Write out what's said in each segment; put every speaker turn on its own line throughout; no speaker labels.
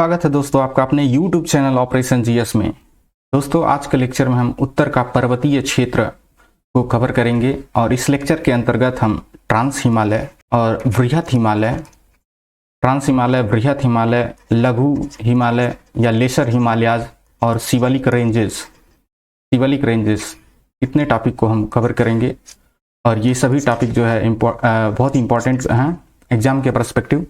स्वागत है दोस्तों आपका अपने YouTube चैनल ऑपरेशन जीएस में। दोस्तों आज के लेक्चर में हम उत्तर का पर्वतीय क्षेत्र को कवर करेंगे और इस लेक्चर के अंतर्गत हम ट्रांस हिमालय और बृहत हिमालय, ट्रांस हिमालय, बृहत हिमालय, लघु हिमालय या लेसर हिमालयाज और शिवालिक रेंजेस इतने टॉपिक को हम कवर करेंगे। और ये सभी टॉपिक जो है बहुत इंपॉर्टेंट हैं एग्जाम के पर्सपेक्टिव।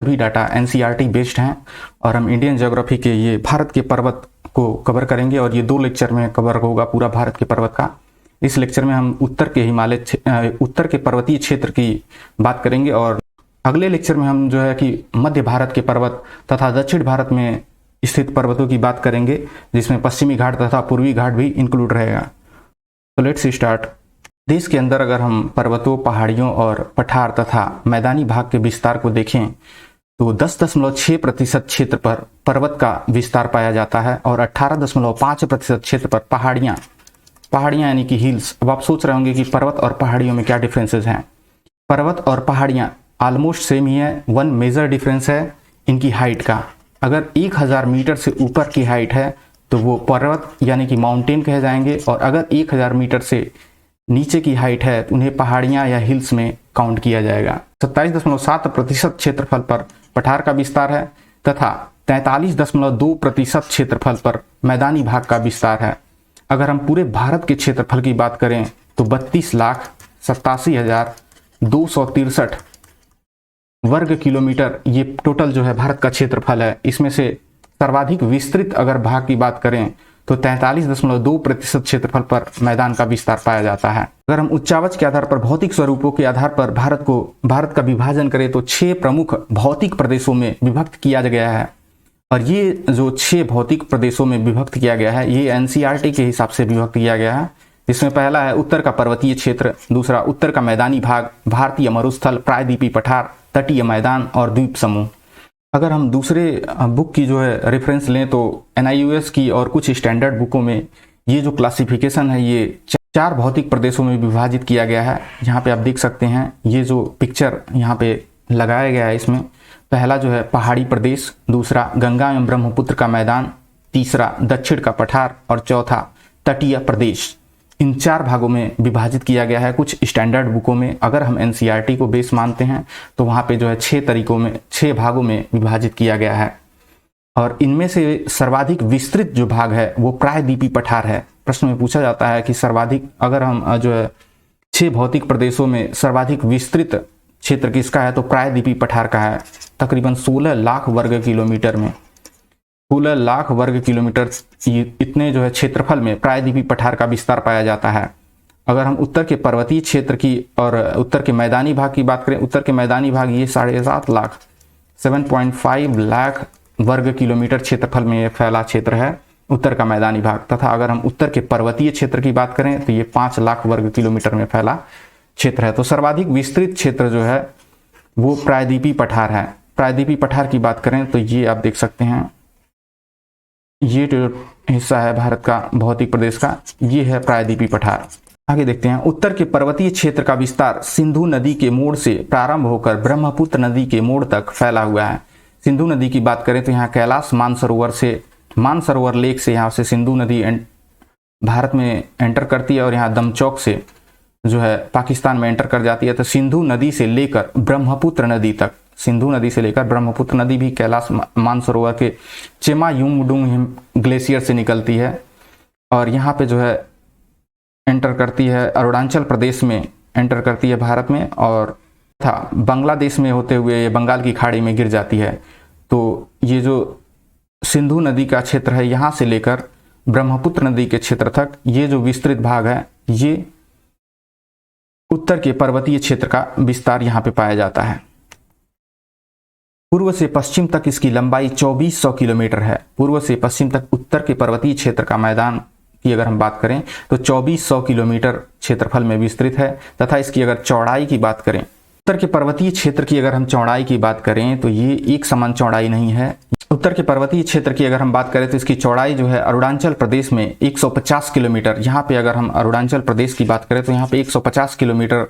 सभी डाटा एनसीईआरटी बेस्ड हैं और हम इंडियन ज्योग्राफी के ये भारत के पर्वत को कवर करेंगे और ये 2 लेक्चर में कवर होगा पूरा भारत के पर्वत का। इस लेक्चर में हम उत्तर के पर्वतीय क्षेत्र की बात करेंगे और अगले लेक्चर में हम जो है कि मध्य भारत के पर्वत तथा दक्षिण भारत में स्थित पर्वतों की बात करेंगे, जिसमें पश्चिमी घाट तथा पूर्वी घाट भी इंक्लूड रहेगा। तो लेट्स स्टार्ट। देश के अंदर अगर हम पर्वतों, पहाड़ियों और पठार तथा मैदानी भाग के विस्तार को देखें तो 10.6% क्षेत्र पर पर्वत का विस्तार पाया जाता है और 18.5% क्षेत्र पर पहाड़ियाँ यानी कि हिल्स। अब आप सोच रहे होंगे कि पर्वत और पहाड़ियों में क्या डिफरेंसेस हैं। पर्वत और पहाड़ियाँ ऑलमोस्ट सेम ही है। वन मेजर डिफरेंस है इनकी हाइट का। अगर 1000 मीटर से ऊपर की हाइट है तो वो पर्वत यानी कि माउंटेन कहे जाएंगे, और अगर 1000 मीटर से नीचे की हाइट है तो उन्हें पहाड़ियाँ या हिल्स में काउंट किया जाएगा। 27.7% क्षेत्रफल पर पठार का विस्तार है तथा 43.2% क्षेत्रफल पर मैदानी भाग का विस्तार है। अगर हम पूरे भारत के क्षेत्रफल की बात करें तो 32,87,263 वर्ग किलोमीटर ये टोटल जो है भारत का क्षेत्रफल है। इसमें से सर्वाधिक विस्तृत अगर भाग की बात करें तो 43.2% क्षेत्रफल पर मैदान का विस्तार पाया जाता है। अगर हम उच्चावच के आधार पर, भौतिक स्वरूपों के आधार पर भारत का विभाजन करें तो 6 प्रमुख भौतिक प्रदेशों में विभक्त किया गया है। और ये जो 6 भौतिक प्रदेशों में विभक्त किया गया है ये एनसीईआरटी के हिसाब से विभक्त किया गया है। जिसमें पहला है उत्तर का पर्वतीय क्षेत्र, दूसरा उत्तर का मैदानी भाग, भारतीय मरुस्थल, प्रायद्वीपीय पठार, तटीय मैदान और द्वीप समूह। अगर हम दूसरे बुक की जो है रेफरेंस लें तो NIUS की और कुछ स्टैंडर्ड बुकों में ये जो क्लासिफिकेशन है ये 4 भौतिक प्रदेशों में विभाजित किया गया है। यहाँ पे आप देख सकते हैं ये जो पिक्चर यहाँ पे लगाया गया है, इसमें पहला जो है पहाड़ी प्रदेश, दूसरा गंगा एवं ब्रह्मपुत्र का मैदान, तीसरा दक्षिण का पठार और चौथा तटीय प्रदेश। इन 4 भागों में विभाजित किया गया है कुछ स्टैंडर्ड बुकों में। अगर हम एनसीईआरटी को बेस मानते हैं तो वहाँ पे जो है 6 भागों में विभाजित किया गया है। और इनमें से सर्वाधिक विस्तृत जो भाग है वो प्रायद्वीपीय पठार है। प्रश्न में पूछा जाता है कि सर्वाधिक, अगर हम जो है 6 भौतिक प्रदेशों में सर्वाधिक विस्तृत क्षेत्र किसका है तो प्रायद्वीपीय पठार का है। तकरीबन 16 लाख वर्ग किलोमीटर में, 16 लाख वर्ग किलोमीटर इतने जो है क्षेत्रफल में प्रायद्वीपीय पठार का विस्तार पाया जाता है। अगर हम उत्तर के पर्वतीय क्षेत्र की और उत्तर के मैदानी भाग की बात करें, उत्तर के मैदानी भाग ये 7.5 लाख 7.5 लाख वर्ग किलोमीटर क्षेत्रफल में ये फैला क्षेत्र है उत्तर का मैदानी भाग। तथा अगर हम उत्तर के पर्वतीय क्षेत्र की बात करें तो ये 5 लाख वर्ग किलोमीटर में फैला क्षेत्र है। तो सर्वाधिक विस्तृत क्षेत्र जो है वो प्रायद्वीपीय पठार है। प्रायद्वीपीय पठार की बात करें तो ये आप देख सकते हैं, ये जो हिस्सा है भारत का भौतिक प्रदेश का ये है प्रायद्वीपीय पठार। आगे देखते हैं। उत्तर के पर्वतीय क्षेत्र का विस्तार सिंधु नदी के मोड़ से प्रारंभ होकर ब्रह्मपुत्र नदी के मोड़ तक फैला हुआ है। सिंधु नदी की बात करें तो यहाँ कैलाश मानसरोवर लेक से यहाँ से सिंधु नदी भारत में एंटर करती है और यहाँ दमचौक से जो है पाकिस्तान में एंटर कर जाती है। तो सिंधु नदी से लेकर ब्रह्मपुत्र नदी तक, सिंधु नदी से लेकर ब्रह्मपुत्र नदी भी कैलाश मानसरोवर के चेमायुंगडुंग ग्लेशियर से निकलती है और यहाँ पे जो है एंटर करती है अरुणाचल प्रदेश में एंटर करती है भारत में, और था बांग्लादेश में होते हुए ये बंगाल की खाड़ी में गिर जाती है। तो ये जो सिंधु नदी का क्षेत्र है यहाँ से लेकर ब्रह्मपुत्र नदी के क्षेत्र तक ये जो विस्तृत भाग है ये उत्तर के पर्वतीय क्षेत्र का विस्तार यहाँ पे पाया जाता है। पूर्व से पश्चिम तक इसकी लंबाई 2400 किलोमीटर है। पूर्व से पश्चिम तक उत्तर के पर्वतीय क्षेत्र का मैदान की अगर हम बात करें तो 2400 किलोमीटर क्षेत्रफल में विस्तृत है। तथा इसकी अगर चौड़ाई की बात करें, उत्तर के पर्वतीय क्षेत्र की अगर हम चौड़ाई की बात करें तो ये एक समान चौड़ाई नहीं है। उत्तर के पर्वतीय क्षेत्र की अगर हम बात करें तो इसकी चौड़ाई जो है अरुणाचल प्रदेश में 150 किलोमीटर, यहाँ पे अगर हम अरुणाचल प्रदेश की बात करें तो यहाँ पे 150 किलोमीटर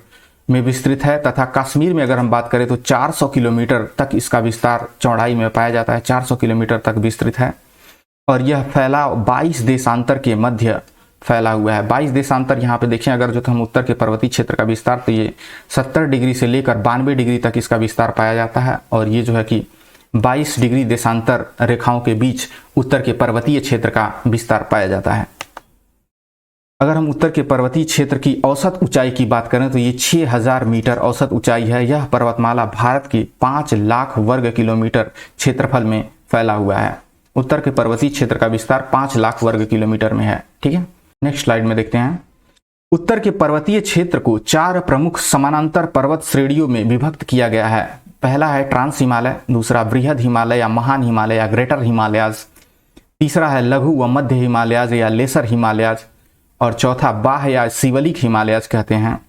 में विस्तृत है तथा कश्मीर में अगर हम बात करें तो 400 किलोमीटर तक इसका विस्तार चौड़ाई में पाया जाता है, 400 किलोमीटर तक विस्तृत है। और यह फैलाव 22 देशांतर के मध्य फैला हुआ है। 22 देशांतर यहाँ पे देखें अगर जो हम उत्तर के पर्वतीय क्षेत्र का विस्तार, तो ये 70 डिग्री से लेकर 92 डिग्री तक इसका विस्तार पाया जाता है। और ये जो है कि 22 डिग्री देशांतर रेखाओं के बीच उत्तर के पर्वतीय क्षेत्र का विस्तार पाया जाता है। अगर हम उत्तर के पर्वतीय क्षेत्र की औसत ऊंचाई की बात करें तो ये 6000 मीटर औसत ऊंचाई है। यह पर्वतमाला भारत के 5 लाख वर्ग किलोमीटर क्षेत्रफल में फैला हुआ है। उत्तर के पर्वतीय क्षेत्र का विस्तार 5 लाख वर्ग किलोमीटर में है। ठीक है, नेक्स्ट स्लाइड में देखते हैं। उत्तर के पर्वतीय क्षेत्र को 4 प्रमुख समानांतर पर्वत श्रेणियों में विभक्त किया गया है। पहला है ट्रांस हिमालय, दूसरा बृहद हिमालय या महान हिमालय या ग्रेटर हिमालयाज, तीसरा है लघु व मध्य हिमालयाज या लेसर हिमालयाज, और चौथा बाह्य या शिवलिक हिमालयाज कहते हैं।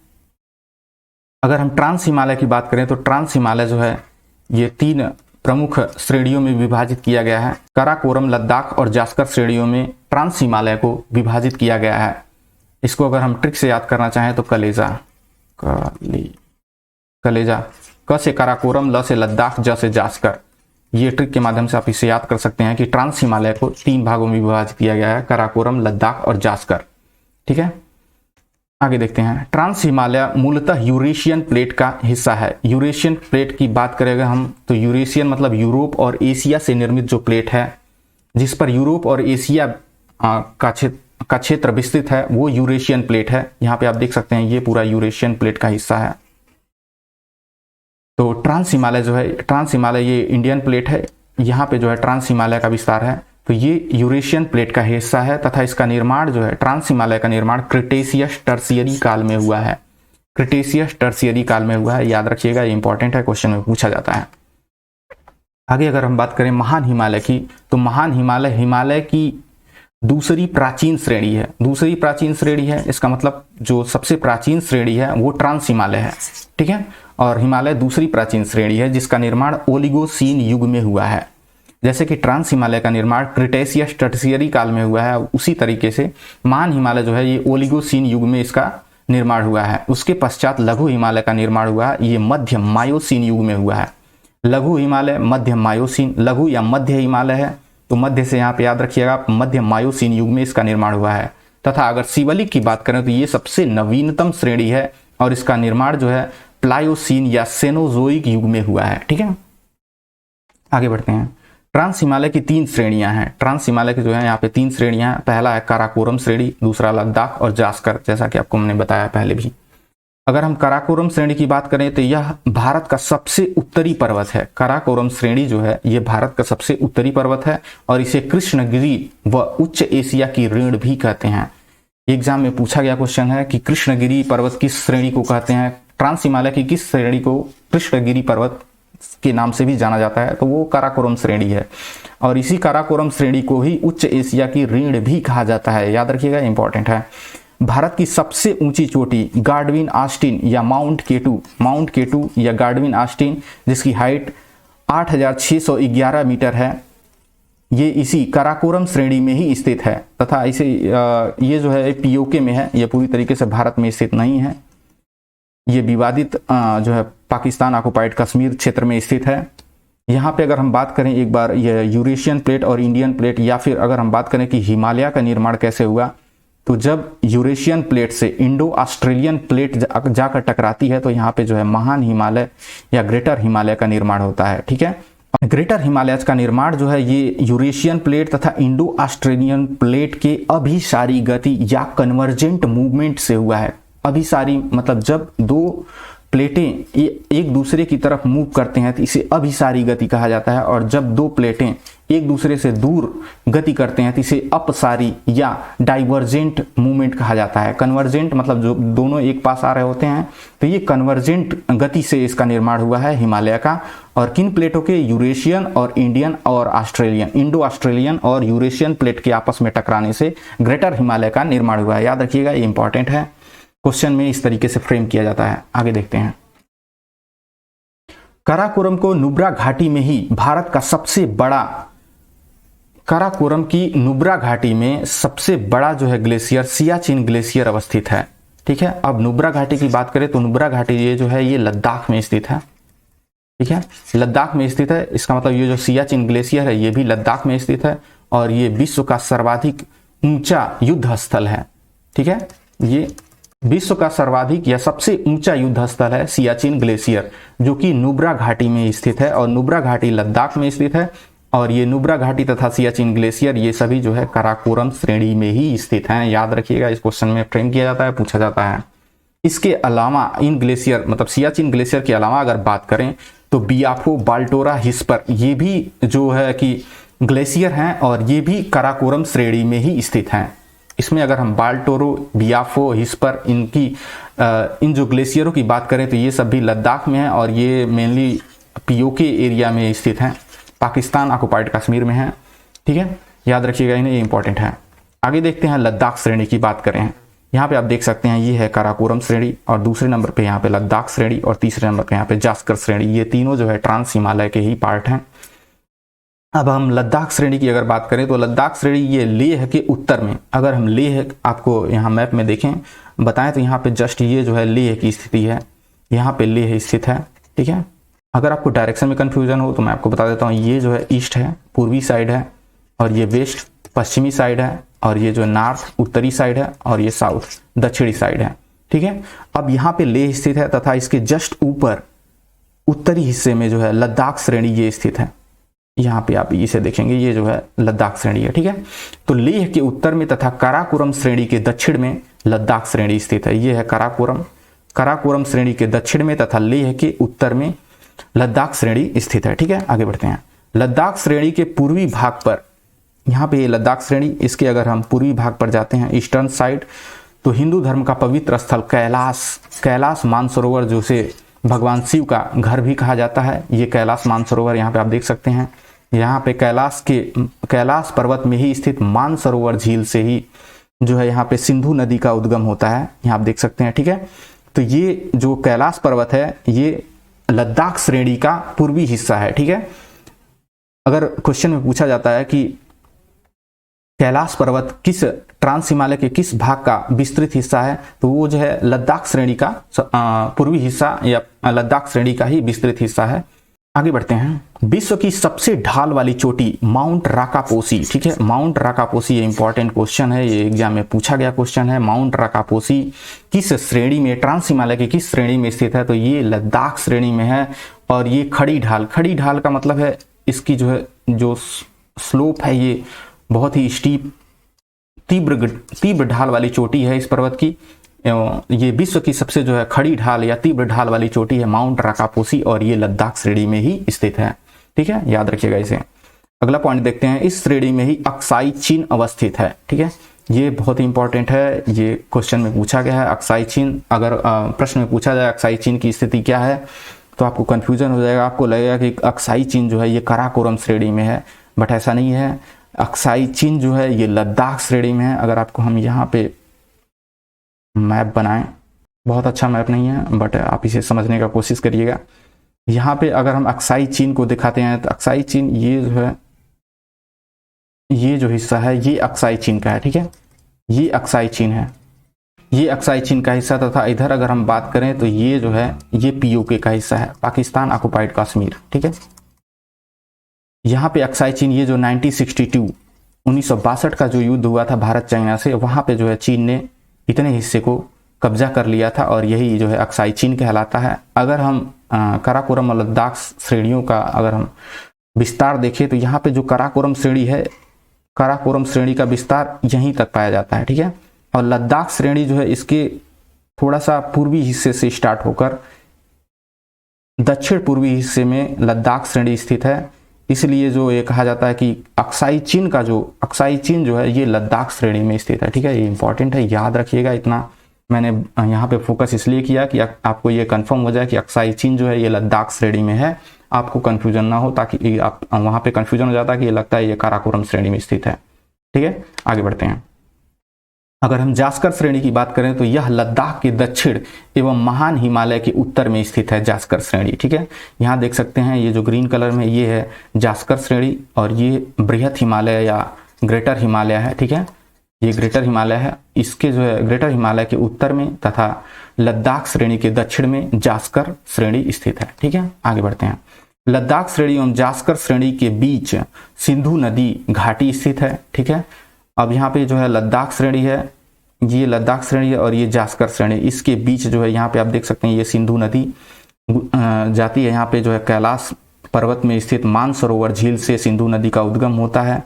अगर हम ट्रांस हिमालय की बात करें तो ट्रांस हिमालय जो है ये 3 प्रमुख श्रेणियों में विभाजित किया गया है। काराकोरम, लद्दाख और जास्कर श्रेणियों में ट्रांस हिमालय को विभाजित किया गया है। इसको अगर हम ट्रिक से याद करना चाहें तो कलेजा, क से काराकोरम, ल से लद्दाख, ज से जास्कर, ये ट्रिक के माध्यम से आप इसे याद कर सकते हैं कि ट्रांस हिमालय को 3 भागों में विभाजित किया गया है, काराकोरम, लद्दाख और जास्कर। ठीक है, आगे देखते हैं। ट्रांस हिमालय मूलतः यूरेशियन प्लेट का हिस्सा है। यूरेशियन प्लेट की बात करेंगे हम तो यूरेशियन मतलब यूरोप और एशिया से निर्मित जो प्लेट है, जिस पर यूरोप और एशिया का क्षेत्र विस्तृत है, वो यूरेशियन प्लेट है। यहाँ पे आप देख सकते हैं ये पूरा यूरेशियन प्लेट का हिस्सा है। तो ट्रांस हिमालय जो है, ट्रांस हिमालय ये इंडियन प्लेट है, यहाँ पे जो है ट्रांस हिमालय का विस्तार है, तो ये यूरेशियन प्लेट का हिस्सा है तथा इसका निर्माण जो है, ट्रांस हिमालय का निर्माण क्रिटेशियस टर्शियरी काल में हुआ है। क्रिटेशियस टर्शियरी काल में हुआ है, याद रखिएगा, ये इंपॉर्टेंट है, क्वेश्चन में पूछा जाता है। आगे अगर हम बात करें महान हिमालय की, तो महान हिमालय हिमालय की दूसरी प्राचीन श्रेणी है। दूसरी प्राचीन श्रेणी है, इसका मतलब जो सबसे प्राचीन श्रेणी है वो ट्रांस हिमालय है। ठीक है, और हिमालय दूसरी प्राचीन श्रेणी है जिसका निर्माण ओलिगोसीन युग में हुआ है। जैसे कि ट्रांस हिमालय का निर्माण क्रिटेशियस टर्शियरी काल में हुआ है, उसी तरीके से महान हिमालय जो है ये ओलिगोसीन युग में इसका निर्माण हुआ है। उसके पश्चात लघु हिमालय का निर्माण हुआ है, ये मध्य मायोसीन युग में हुआ है। लघु हिमालय, मध्य मायोसीन, लघु या मध्य हिमालय है तो मध्य से यहाँ पे याद रखिएगा, मध्य मायोसीन युग में इसका निर्माण हुआ है। तथा अगर शिवलिक की बात करें तो ये सबसे नवीनतम श्रेणी है और इसका निर्माण जो है प्लायोसीन या सेनोजोइक युग में हुआ है। ठीक है, आगे बढ़ते हैं। ट्रांस हिमालय की 3 श्रेणियां हैं। ट्रांस हिमालय की जो है यहाँ पे 3 श्रेणियां हैं। पहला है काराकोरम श्रेणी, दूसरा लद्दाख और जास्कर, जैसा कि आपको हमने बताया पहले भी। अगर हम काराकोरम श्रेणी की बात करें तो यह भारत का सबसे उत्तरी पर्वत है। काराकोरम श्रेणी जो है ये भारत का सबसे उत्तरी पर्वत है और इसे कृष्णगिरी व उच्च एशिया की ऋण भी कहते हैं। एग्जाम में पूछा गया क्वेश्चन है कि कृष्णगिरी पर्वत किस श्रेणी को कहते हैं, ट्रांस हिमालय की किस श्रेणी को कृष्णगिरी पर्वत के नाम से भी जाना जाता है, तो वो काराकोरम श्रेणी है। और इसी काराकोरम श्रेणी को ही उच्च एशिया की ऋण भी कहा जाता है, याद रखिएगा, इंपॉर्टेंट है। भारत की सबसे ऊंची चोटी गार्डविन ऑस्टिन या माउंट केटू या गार्डविन ऑस्टिन, जिसकी हाइट 8611 मीटर है, ये इसी काराकोरम श्रेणी में ही स्थित है। तथा इसे ये जो है पीओके में है, ये पूरी तरीके से भारत में स्थित नहीं है। ये विवादित जो है पाकिस्तान ऑक्युपाइड कश्मीर क्षेत्र में स्थित है। यहाँ पे अगर हम बात करें एक बार ये यूरेशियन प्लेट और इंडियन प्लेट, या फिर अगर हम बात करें कि हिमालय का निर्माण कैसे हुआ, तो जब यूरेशियन प्लेट से इंडो ऑस्ट्रेलियन प्लेट जाकर टकराती है तो यहाँ पे जो है महान हिमालय या ग्रेटर हिमालय का निर्माण होता है। ठीक है, ग्रेटर हिमालय का निर्माण जो है ये यूरेशियन प्लेट तथा इंडो ऑस्ट्रेलियन प्लेट के अभिसारी गति या कन्वर्जेंट मूवमेंट से हुआ है। अभिसारी मतलब जब 2 प्लेटें एक दूसरे की तरफ मूव करते हैं तो इसे अभिसारी गति कहा जाता है, और जब 2 प्लेटें एक दूसरे से दूर गति करते हैं तो इसे अपसारी या डाइवर्जेंट मूवमेंट कहा जाता है। कन्वर्जेंट मतलब जो दोनों एक पास आ रहे होते हैं, तो ये कन्वर्जेंट गति से इसका निर्माण हुआ है हिमालय का। और किन प्लेटों के, यूरेशियन और इंडियन और ऑस्ट्रेलियन, इंडो ऑस्ट्रेलियन और यूरेशियन प्लेट के आपस में टकराने से ग्रेटर हिमालय का निर्माण हुआ है। याद रखिएगा, ये इंपॉर्टेंट है, क्वेश्चन में इस तरीके से फ्रेम किया जाता है। आगे देखते हैं। काराकोरम को नुब्रा घाटी में ही भारत का सबसे बड़ा, काराकोरम की नुब्रा घाटी में सबसे बड़ा जो है ग्लेशियर सियाचिन ग्लेशियर अवस्थित है। ठीक है। अब नुब्रा घाटी की बात करें तो नुब्रा घाटी ये जो है ये लद्दाख में स्थित है, ठीक है, लद्दाख में स्थित है। इसका मतलब ये जो सियाचिन ग्लेशियर है ये भी लद्दाख में स्थित है और ये विश्व का सर्वाधिक ऊंचा युद्ध स्थल है, ठीक है। ये विश्व का सर्वाधिक या सबसे ऊंचा युद्ध स्थल है सियाचिन ग्लेशियर, जो कि नुब्रा घाटी में स्थित है और नुब्रा घाटी लद्दाख में स्थित है। और ये नुब्रा घाटी तथा सियाचिन ग्लेशियर ये सभी जो है काराकोरम श्रेणी में ही स्थित हैं। याद रखिएगा, इस क्वेश्चन में फ्रेम किया जाता है, पूछा जाता है। इसके अलावा इन ग्लेशियर मतलब सियाचिन ग्लेशियर के अलावा अगर बात करें तो बियाफो, बाल्टोरा, हिस्पर ये भी जो है कि ग्लेशियर हैं और ये भी काराकोरम श्रेणी में ही स्थित हैं। इसमें अगर हम बाल्टोरो, बियाफो, हिस्पर इन जो ग्लेशियरों की बात करें तो ये सब भी लद्दाख में है और ये मेनली पीओके एरिया में स्थित हैं, पाकिस्तान ऑक्युपाइड कश्मीर में है, ठीक है। याद रखिएगा इन्हें, ये इंपॉर्टेंट है। आगे देखते हैं लद्दाख श्रेणी की बात करें। यहाँ पे आप देख सकते हैं ये है काराकोरम श्रेणी और दूसरे नंबर पे यहाँ पे लद्दाख श्रेणी और तीसरे नंबर पे यहाँ पे जास्कर श्रेणी। ये तीनों जो है ट्रांस हिमालय के ही पार्ट हैं। अब हम लद्दाख श्रेणी की अगर बात करें तो लद्दाख श्रेणी ये लेह के उत्तर में, अगर हम लेह आपको यहाँ मैप में देखें बताएं तो यहाँ पे जस्ट ये जो है लेह की स्थिति है, यहाँ पे लेह स्थित है, ठीक है। अगर आपको डायरेक्शन में कंफ्यूजन हो तो मैं आपको बता देता हूँ, ये जो है ईस्ट है, पूर्वी साइड है, और ये वेस्ट पश्चिमी साइड है, और ये जो नॉर्थ उत्तरी साइड है, और ये साउथ दक्षिणी साइड है, ठीक है। अब यहाँ पे लेह स्थित है तथा इसके जस्ट ऊपर उत्तरी हिस्से में जो है लद्दाख श्रेणी ये स्थित है। यहाँ पे आप इसे देखेंगे, ये जो है लद्दाख श्रेणी है, ठीक है। तो लेह के उत्तर में तथा काराकोरम श्रेणी के दक्षिण में लद्दाख श्रेणी स्थित है। ये है काराकोरम श्रेणी के दक्षिण में तथा लेह के उत्तर में लद्दाख श्रेणी स्थित है, ठीक है। आगे बढ़ते हैं। लद्दाख श्रेणी के पूर्वी भाग पर, यहाँ पे लद्दाख श्रेणी, इसके अगर हम पूर्वी भाग पर जाते हैं ईस्टर्न साइड, तो हिंदू धर्म का पवित्र स्थल कैलाश मानसरोवर, जो से भगवान शिव का घर भी कहा जाता है, ये कैलाश मानसरोवर यहाँ पे आप देख सकते हैं। यहाँ पे कैलाश पर्वत में ही स्थित मानसरोवर झील से ही जो है यहाँ पे सिंधु नदी का उद्गम होता है, यहाँ आप देख सकते हैं, ठीक है। तो ये जो कैलाश पर्वत है ये लद्दाख श्रेणी का पूर्वी हिस्सा है, ठीक है। अगर क्वेश्चन में पूछा जाता है कि कैलाश पर्वत किस ट्रांस हिमालय के किस भाग का विस्तृत हिस्सा है, तो वो जो है लद्दाख श्रेणी का पूर्वी हिस्सा या लद्दाख श्रेणी का ही विस्तृत हिस्सा है। आगे बढ़ते हैं। विश्व की सबसे ढाल वाली चोटी माउंट राकापोसी, ठीक है। माउंट राकापोसी ये इंपॉर्टेंट क्वेश्चन है, ये एग्जाम में पूछा गया क्वेश्चन है। माउंट राकापोसी किस श्रेणी में, ट्रांस हिमालय की किस श्रेणी में स्थित है, तो ये लद्दाख श्रेणी में है। और ये खड़ी ढाल का मतलब है इसकी जो है जो स्लोप है ये बहुत ही स्टीप तीव्र ढाल वाली चोटी है इस पर्वत की। ये विश्व की सबसे जो है खड़ी ढाल या तीव्र ढाल वाली चोटी है माउंट राकापोसी और ये लद्दाख श्रेणी में ही स्थित है, ठीक है। याद रखिएगा इसे। अगला पॉइंट देखते हैं। इस श्रेणी में ही अक्साई चीन अवस्थित है, ठीक है। ये बहुत ही इंपॉर्टेंट है, ये क्वेश्चन में पूछा गया है। अक्साई चीन, अगर प्रश्न में पूछा जाए अक्साई चीन की स्थिति क्या है तो आपको कंफ्यूजन हो जाएगा, आपको लगेगा कि अक्साई चीन जो है ये काराकोरम श्रेणी में है, बट ऐसा नहीं है। अक्साई चीन जो है ये लद्दाख श्रेणी में है। अगर आपको हम यहाँ पे मैप बनाएं, बहुत अच्छा मैप नहीं है बट आप इसे समझने का कोशिश करिएगा। यहाँ पे अगर हम अक्साई चीन को दिखाते हैं तो अक्साई चीन ये जो है, ये जो हिस्सा है ये अक्साई चीन का है, ठीक है। ये अक्साई चीन है, ये अक्साई चीन का हिस्सा तथा इधर अगर हम बात करें तो ये जो है ये पीओके का हिस्सा है, पाकिस्तान ऑक्युपाइड कश्मीर, ठीक है। यहाँ पे अक्साई चीन, ये जो 1962 का जो युद्ध हुआ था भारत चाइना से, वहां पे जो है चीन ने इतने हिस्से को कब्जा कर लिया था और यही जो है अक्साई चीन कहलाता है। अगर हम काराकोरम और लद्दाख श्रेणियों का अगर हम विस्तार देखें तो यहाँ पे जो काराकोरम श्रेणी है, काराकोरम श्रेणी का विस्तार यहीं तक पाया जाता है, ठीक है। और लद्दाख श्रेणी जो है इसके थोड़ा सा पूर्वी हिस्से से स्टार्ट होकर दक्षिण पूर्वी हिस्से में लद्दाख श्रेणी स्थित है। इसलिए जो ये कहा जाता है कि अक्साई चीन जो है ये लद्दाख श्रेणी में स्थित है, ठीक है। ये इंपॉर्टेंट है, याद रखिएगा। इतना मैंने यहाँ पे फोकस इसलिए किया कि आपको ये कंफर्म हो जाए कि अक्साई चीन जो है ये लद्दाख श्रेणी में है, आपको कंफ्यूजन ना हो, ताकि आप वहाँ पे कंफ्यूजन हो जाता है कि ये लगता है ये काराकोरम श्रेणी में स्थित है, ठीक है। आगे बढ़ते हैं। अगर हम जास्कर श्रेणी की बात करें तो यह लद्दाख के दक्षिण एवं महान हिमालय के उत्तर में स्थित है जास्कर श्रेणी, ठीक है। यहाँ देख सकते हैं ये जो ग्रीन कलर में ये है जास्कर श्रेणी और ये बृहत हिमालय या ग्रेटर हिमालय है, ठीक है। ये ग्रेटर हिमालय है। इसके जो है ग्रेटर हिमालय के उत्तर में तथा लद्दाख श्रेणी के दक्षिण में जास्कर श्रेणी स्थित है। ठीक है, आगे बढ़ते हैं। लद्दाख श्रेणी एवं जास्कर श्रेणी के बीच सिंधु नदी घाटी स्थित है। ठीक है, अब यहाँ पे जो है लद्दाख श्रेणी है, ये लद्दाख श्रेणी है और ये जास्कर श्रेणी, इसके बीच जो है यहाँ पे आप देख सकते हैं ये सिंधु नदी जाती है। यहाँ पे जो है कैलाश पर्वत में स्थित मानसरोवर झील से सिंधु नदी का उद्गम होता है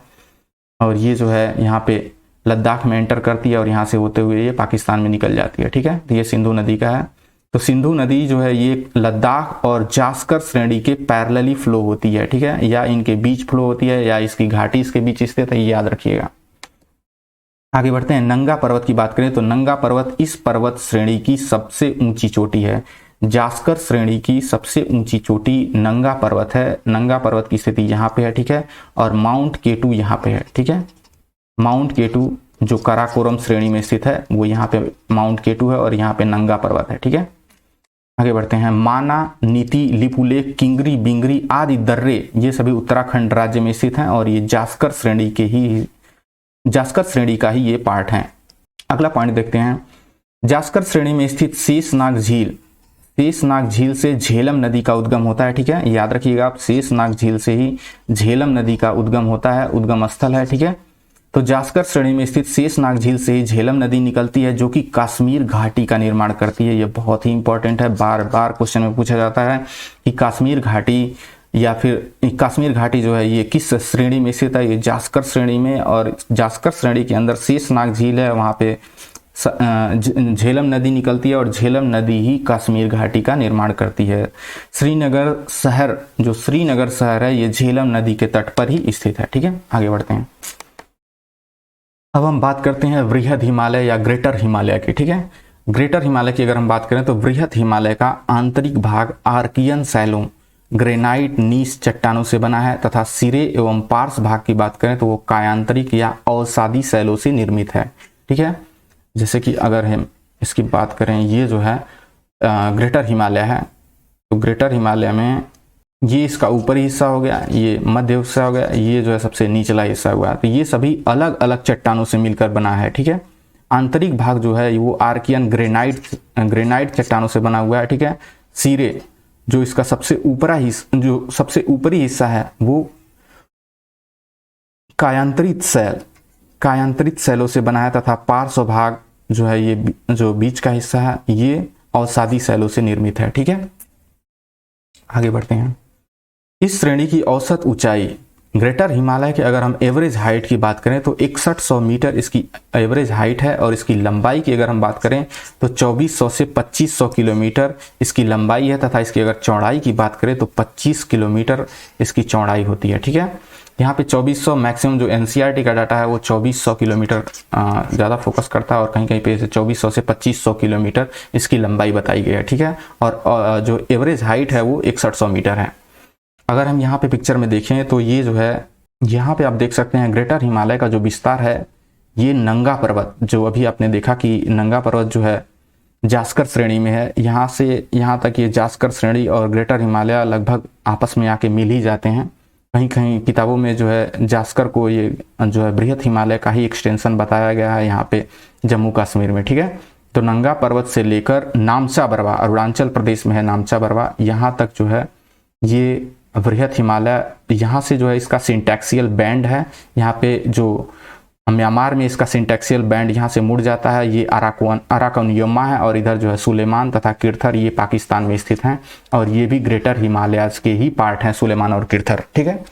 और ये जो है यहाँ पे लद्दाख में एंटर करती है और यहाँ से होते हुए ये पाकिस्तान में निकल जाती है। ठीक है, तो ये सिंधु नदी का है। तो सिंधु नदी जो है ये लद्दाख और जास्कर श्रेणी के पैरेलली फ्लो होती है। ठीक है, या इनके बीच फ्लो होती है या इसकी घाटी इसके बीच स्थित है, ये याद रखिएगा। आगे बढ़ते हैं। नंगा पर्वत की बात करें तो नंगा पर्वत इस पर्वत श्रेणी की सबसे ऊंची चोटी है। जास्कर श्रेणी की सबसे ऊंची चोटी नंगा पर्वत है। नंगा पर्वत की स्थिति यहाँ पे है। ठीक है, और माउंट केटू यहाँ पे है। ठीक है, माउंट केटू जो काराकोरम श्रेणी में स्थित है वो यहाँ पे माउंट केटू है और यहाँ पे नंगा पर्वत है। ठीक है, आगे बढ़ते हैं। माना, नीति, लिपुलेख, किंगरी, बिंगरी आदि दर्रे ये सभी उत्तराखंड राज्य में स्थित हैं और ये जास्कर श्रेणी का ही ये पार्ट है। अगला पॉइंट देखते हैं। जास्कर श्रेणी में स्थित शेषनाग झील से झेलम नदी का उद्गम होता है। ठीक है, याद रखिएगा आप, शेषनाग झील से ही झेलम नदी का उद्गम होता है, उद्गम स्थल है। ठीक है, तो जास्कर श्रेणी में स्थित शेषनाग झील से ही झेलम नदी निकलती है जो कि कश्मीर घाटी का निर्माण करती है। ये बहुत ही इंपॉर्टेंट है, बार बार क्वेश्चन में पूछा जाता है कि कश्मीर घाटी या फिर कश्मीर घाटी जो है ये किस श्रेणी में स्थित है। ये जास्कर श्रेणी में, और जास्कर श्रेणी के अंदर शेषनाग झील है, वहाँ पे झेलम नदी निकलती है और झेलम नदी ही कश्मीर घाटी का निर्माण करती है। श्रीनगर शहर है ये झेलम नदी के तट पर ही स्थित है। ठीक है, आगे बढ़ते हैं। अब हम बात करते हैं वृहद हिमालय या ग्रेटर हिमालय की। ठीक है, ग्रेटर हिमालय की अगर हम बात करें तो वृहद हिमालय का आंतरिक भाग आर्कियन सैलों, ग्रेनाइट नीस चट्टानों से बना है तथा सिरे एवं पार्श्व भाग की बात करें तो वो कायांतरिक या अवसादी सैलों से निर्मित है। ठीक है, जैसे कि अगर हम इसकी बात करें, ये जो है ग्रेटर हिमालय है, तो ग्रेटर हिमालय में ये इसका ऊपरी हिस्सा हो गया, ये मध्य हिस्सा हो गया, ये जो है सबसे निचला हिस्सा हुआ। तो ये सभी अलग अलग चट्टानों से मिलकर बना है। ठीक है, आंतरिक भाग जो है वो आर्कियन ग्रेनाइट चट्टानों से बना हुआ है। ठीक है, सिरे जो इसका सबसे ऊपरी हिस्सा है वो कायांतरित सैलों से बना है तथा पार्श्व भाग जो है ये जो बीच का हिस्सा है ये अवसादी सैलों से निर्मित है। ठीक है, आगे बढ़ते हैं। इस श्रेणी की औसत ऊंचाई ग्रेटर हिमालय के अगर हम एवरेज हाइट की बात करें तो 6100 मीटर इसकी एवरेज हाइट है और इसकी लंबाई की अगर हम बात करें तो 2400 से 2500 किलोमीटर इसकी लंबाई है तथा इसकी अगर चौड़ाई की बात करें तो 25 किलोमीटर इसकी चौड़ाई होती है। ठीक है, यहाँ पे 2400 मैक्सिमम जो एनसीईआरटी का डाटा है वो 2400 किलोमीटर ज़्यादा फोकस करता है और कहीं कहीं पे 2400 से 2500 किलोमीटर इसकी लंबाई बताई गई है। ठीक है, और जो एवरेज हाइट है वो 6100 मीटर है। अगर हम यहाँ पे पिक्चर में देखें तो ये जो है यहाँ पे आप देख सकते हैं ग्रेटर हिमालय का जो विस्तार है ये नंगा पर्वत, जो अभी आपने देखा कि नंगा पर्वत जो है जास्कर श्रेणी में है, यहाँ से यहाँ तक ये जास्कर श्रेणी और ग्रेटर हिमालय लगभग आपस में आके मिल ही जाते हैं। कहीं कहीं किताबों में जो है जास्कर को ये जो है बृहद हिमालय का ही एक्सटेंशन बताया गया है यहाँ पे जम्मू कश्मीर में। ठीक है, तो नंगा पर्वत से लेकर नामचा बरवा, अरुणाचल प्रदेश में है नामचा बरवा, यहाँ तक जो है ये बृहद हिमालय। यहाँ से जो है इसका सिंटैक्सियल बैंड है, यहाँ पे जो म्यांमार में इसका सिंटैक्सियल बैंड यहाँ से मुड़ जाता है, ये अराकोनियोमा है और इधर जो है सुलेमान तथा किरथर ये पाकिस्तान में स्थित हैं और ये भी ग्रेटर हिमालयाज के ही पार्ट हैं, सुलेमान और किरथर। ठीक है,